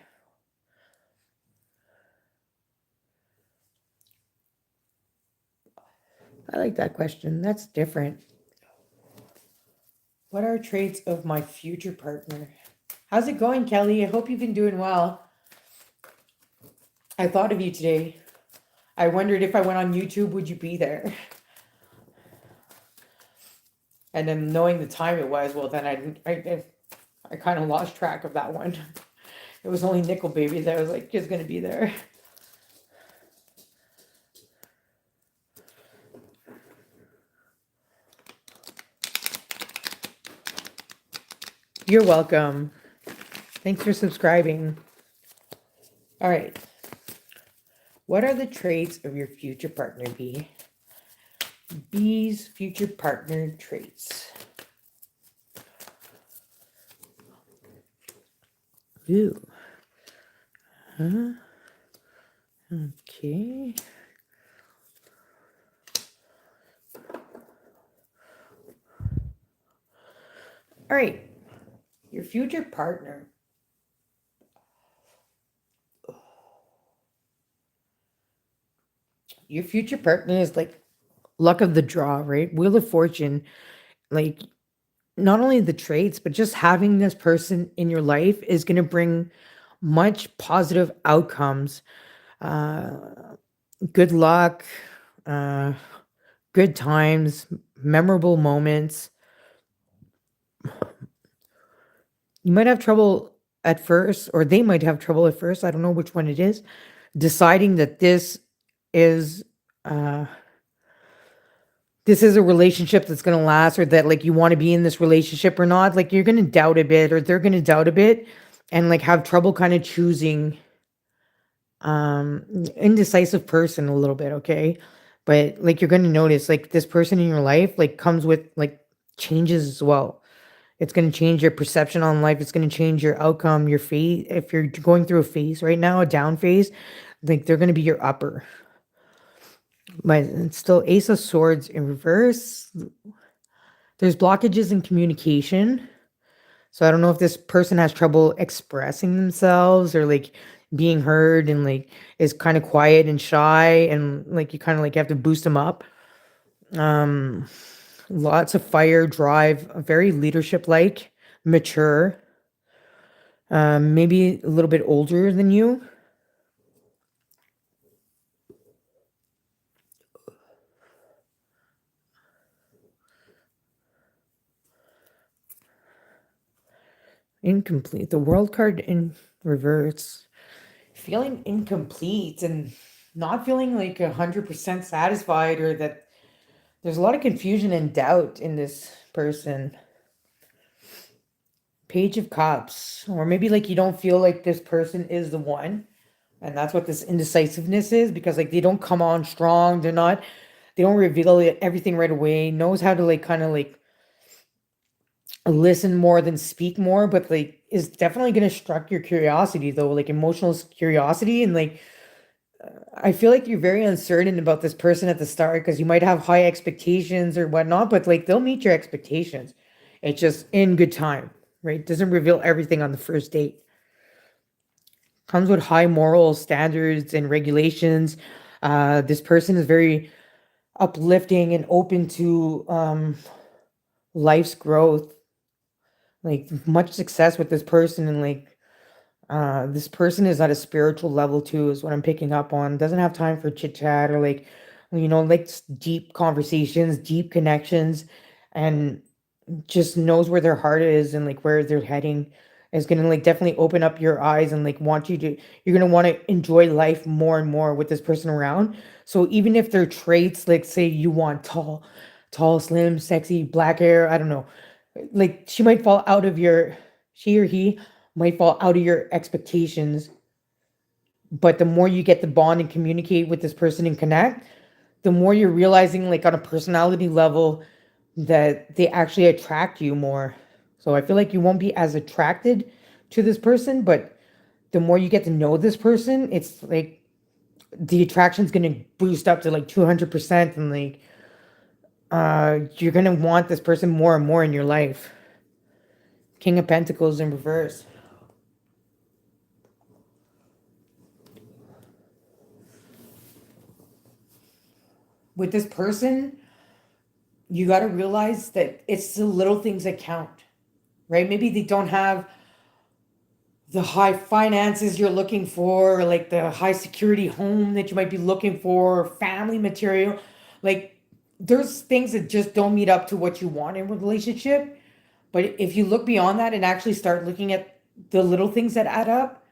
I like that question. That's different. What are traits of my future partner? How's it going, Kelly? I hope you've been doing well. I thought of you today. I wondered if I went on YouTube, would you be there? And then knowing the time it was, well, then I kind of lost track of that one. It was only Nickel Baby that was like just gonna be there. You're welcome. Thanks for subscribing. All right. What are the traits of your future partner, B? B's future partner traits. Ooh. Huh? Okay. All right. Your future partner. Your future partner is like luck of the draw, right? Wheel of fortune. Like, not only the traits, but just having this person in your life is going to bring much positive outcomes. Uh, Good luck, uh, good times, memorable moments. You might have trouble at first, or they might have trouble at first. I don't know which one it is, deciding that is uh this is a relationship that's going to last, or that like you want to be in this relationship or not. Like, you're going to doubt a bit, or they're going to doubt a bit, and like have trouble kind of choosing indecisive person a little bit, okay? But like, you're going to notice like this person in your life like comes with like changes as well. It's going to change your perception on life. It's going to change your outcome, your fate. If you're going through a phase right now, a down phase, like they're going to be your upper. But it's still Ace of Swords in reverse. There's blockages in communication. So I don't know if this person has trouble expressing themselves, or like being heard, and like is kind of quiet and shy, and like you kind of like have to boost them up. Um Lots of fire, drive, very leadership like, mature, maybe a little bit older than you. Incomplete. The world card in reverse. Feeling incomplete and not feeling like 100% satisfied, or that there's a lot of confusion and doubt in this person. Page of Cups. Or maybe like you don't feel like this person is the one. And that's what this indecisiveness is, because like they don't come on strong. They don't reveal everything right away. Knows how to like kind of like listen more than speak more, but like is definitely going to struck your curiosity though, like emotional curiosity. And like, I feel like you're very uncertain about this person at the start because you might have high expectations or whatnot, but like they'll meet your expectations. It's just in good time, right? Doesn't reveal everything on the first date. Comes with high moral standards and regulations. This person is very uplifting and open to life's growth. Like, much success with this person, and like this person is at a spiritual level too, is what I'm picking up on. Doesn't have time for chit chat, or like, like deep conversations, deep connections, and just knows where their heart is and like where they're heading. Is gonna like definitely open up your eyes and like want you to. You're gonna want to enjoy life more and more with this person around. So even if their traits, like say you want tall, slim, sexy, black hair, I don't know, Like she or he might fall out of your expectations, but the more you get to bond and communicate with this person and connect, the more you're realizing, like on a personality level, that they actually attract you more. So I feel like you won't be as attracted to this person, but the more you get to know this person, it's like the attraction's gonna boost up to like 200%, and like you're gonna want this person more and more in your life. King of Pentacles in reverse. With this person, you got to realize that it's the little things that count, right? Maybe they don't have the high finances you're looking for, or like the high security home that you might be looking for, or family material. Like there's things that just don't meet up to what you want in a relationship. But if you look beyond that and actually start looking at the little things that add up,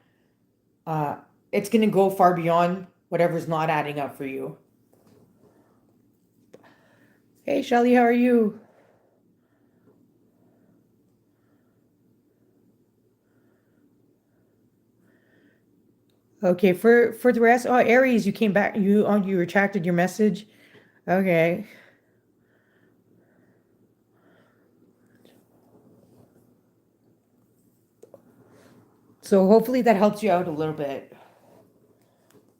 uh, it's going to go far beyond whatever's not adding up for you. Hey, Shelly, how are you? Okay, for the rest, oh, Aries, you came back. You retracted your message. Okay. So hopefully that helps you out a little bit.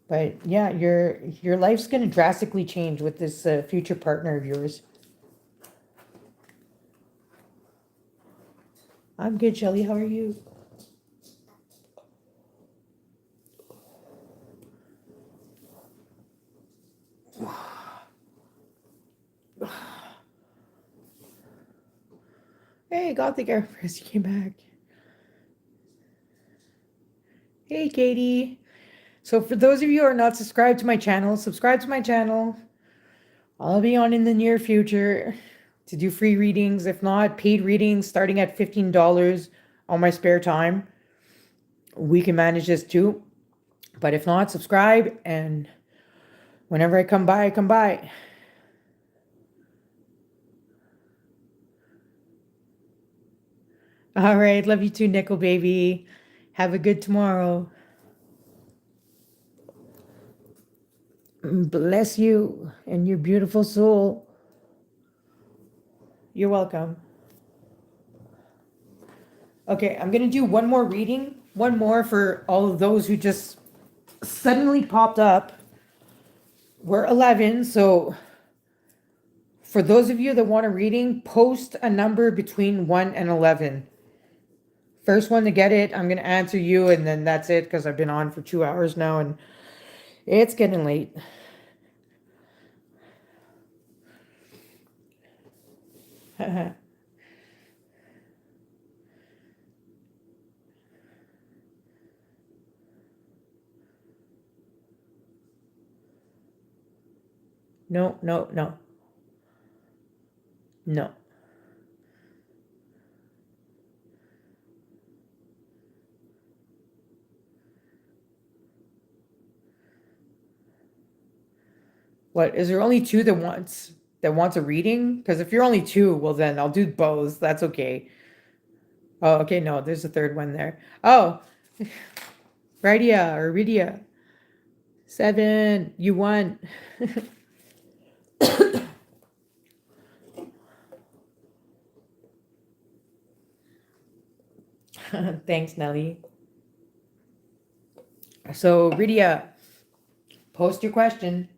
But yeah, your life's gonna drastically change with this future partner of yours. I'm good, Shelly. How are you? Hey, Gothic Airpress, you came back. Hey, Katie. So for those of you who are not subscribed to my channel, subscribe to my channel. I'll be on in the near future to do free readings. If not, paid readings starting at $15 on my spare time. We can manage this too. But if not, subscribe, and whenever I come by, I come by. All right. Love you too, Nickel Baby. Have a good tomorrow. Bless you and your beautiful soul. You're welcome. Okay, I'm going to do one more reading. One more for all of those who just suddenly popped up. We're 11, so for those of you that want a reading, post a number between 1 and 11. First one to get it, I'm going to answer you, and then that's it, because I've been on for 2 hours now, and it's getting late. No, no, no. No. What, is there only two that wants a reading? Because if you're only two, well then I'll do both. That's okay. Oh, okay, no, there's a third one there. Oh, Rydia or Rydia. 7, you won. Thanks, Nelly. So, Rydia, post your question.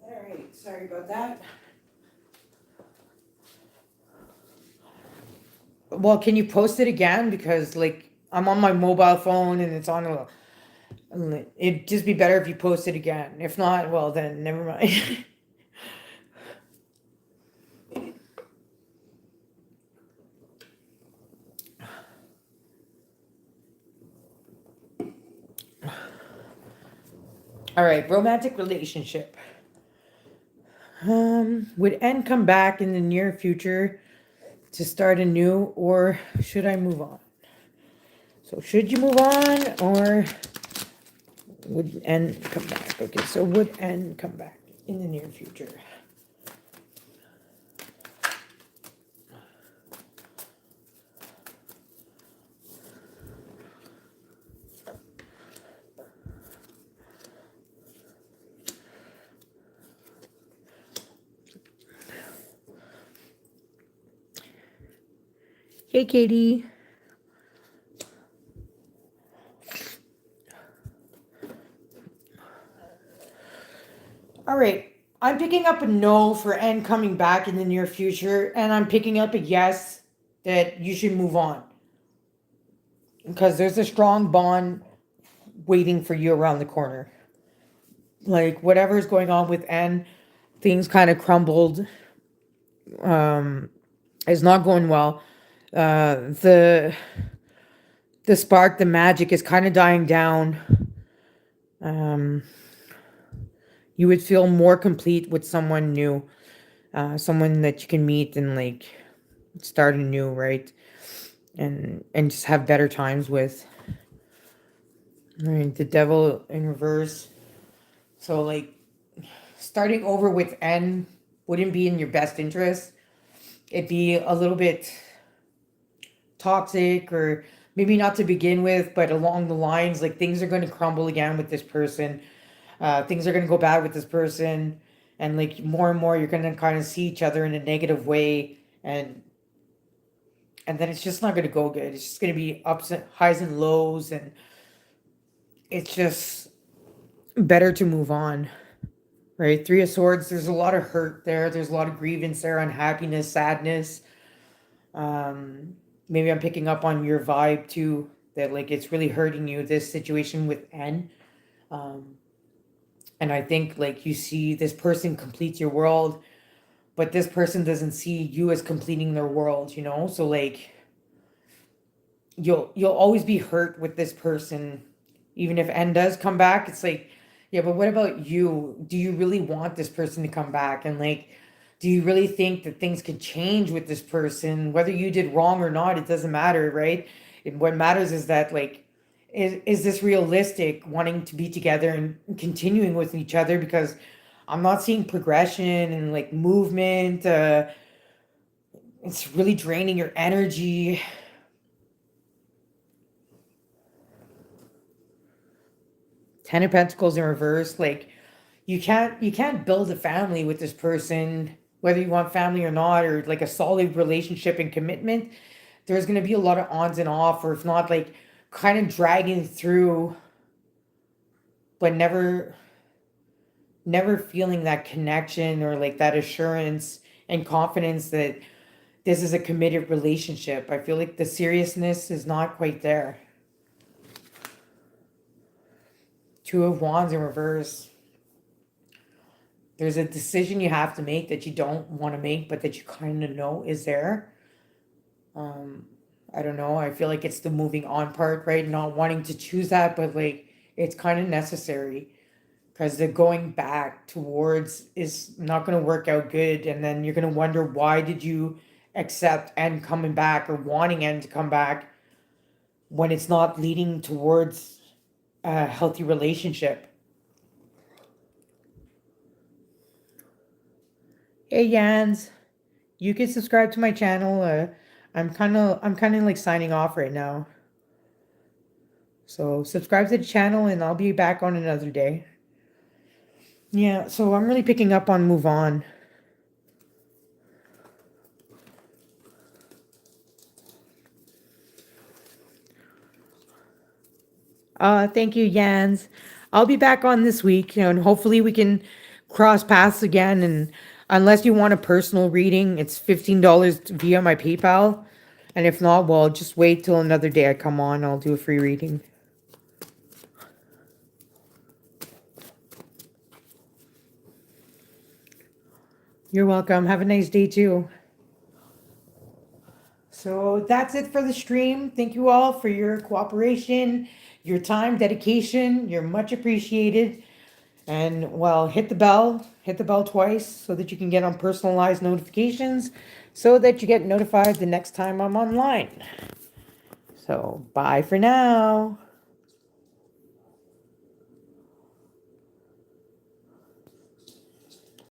All right, sorry about that. Well, can you post it again? Because, like, I'm on my mobile phone and it's on a. It'd just be better if you post it again. If not, well then never mind. All right, romantic relationship. Would N come back in the near future to start anew, or should I move on? So should you move on, or would N come back? Okay, so would N come back in the near future? Hey, Katie. All right. I'm picking up a no for N coming back in the near future, and I'm picking up a yes that you should move on. Because there's a strong bond waiting for you around the corner. Like, whatever's going on with N, things kind of crumbled. It's not going well. The spark, the magic is kind of dying down. You would feel more complete with someone new, someone that you can meet and like start anew, right? And just have better times with. All right, the devil in reverse. So like starting over with N wouldn't be in your best interest. It'd be a little bit toxic, or maybe not to begin with, but along the lines, like things are going to crumble again with this person. Things are going to go bad with this person. And like more and more, you're going to kind of see each other in a negative way. And then it's just not going to go good. It's just going to be ups and highs and lows. And it's just better to move on. Right? Three of Swords, there's a lot of hurt there. There's a lot of grievance there, unhappiness, sadness. Maybe I'm picking up on your vibe too, that like it's really hurting you, this situation with N. And I think like you see this person completes your world, but this person doesn't see you as completing their world, you know? So like you'll always be hurt with this person. Even if N does come back, it's like, yeah, but what about you? Do you really want this person to come back? And like, do you really think that things could change with this person? Whether you did wrong or not, it doesn't matter, right? What matters is that like, is this realistic, wanting to be together and continuing with each other? Because I'm not seeing progression and like movement. It's really draining your energy. Ten of Pentacles in reverse, like you can't build a family with this person, whether you want family or not, or like a solid relationship and commitment. There's gonna be a lot of ons and off, or if not, like kind of dragging through, but never feeling that connection or like that assurance and confidence that this is a committed relationship. I feel like the seriousness is not quite there. Two of Wands in reverse. There's a decision you have to make that you don't want to make, but that you kind of know is there. I don't know. I feel like it's the moving on part, right? Not wanting to choose that, but like it's kind of necessary, because the going back towards is not going to work out good. And then you're going to wonder, why did you accept and coming back, or wanting and to come back, when it's not leading towards a healthy relationship. Hey Jans, you can subscribe to my channel. I'm kind of like signing off right now. So subscribe to the channel and I'll be back on another day. Yeah, so I'm really picking up on move on. Thank you, Jans. I'll be back on this week, and hopefully we can cross paths again. And unless you want a personal reading, it's $15 via my PayPal. And if not, well, just wait till another day I come on. I'll do a free reading. You're welcome. Have a nice day too. So that's it for the stream. Thank you all for your cooperation, your time, dedication. You're much appreciated. And well, hit the bell twice so that you can get on personalized notifications so that you get notified the next time I'm online. So bye for now.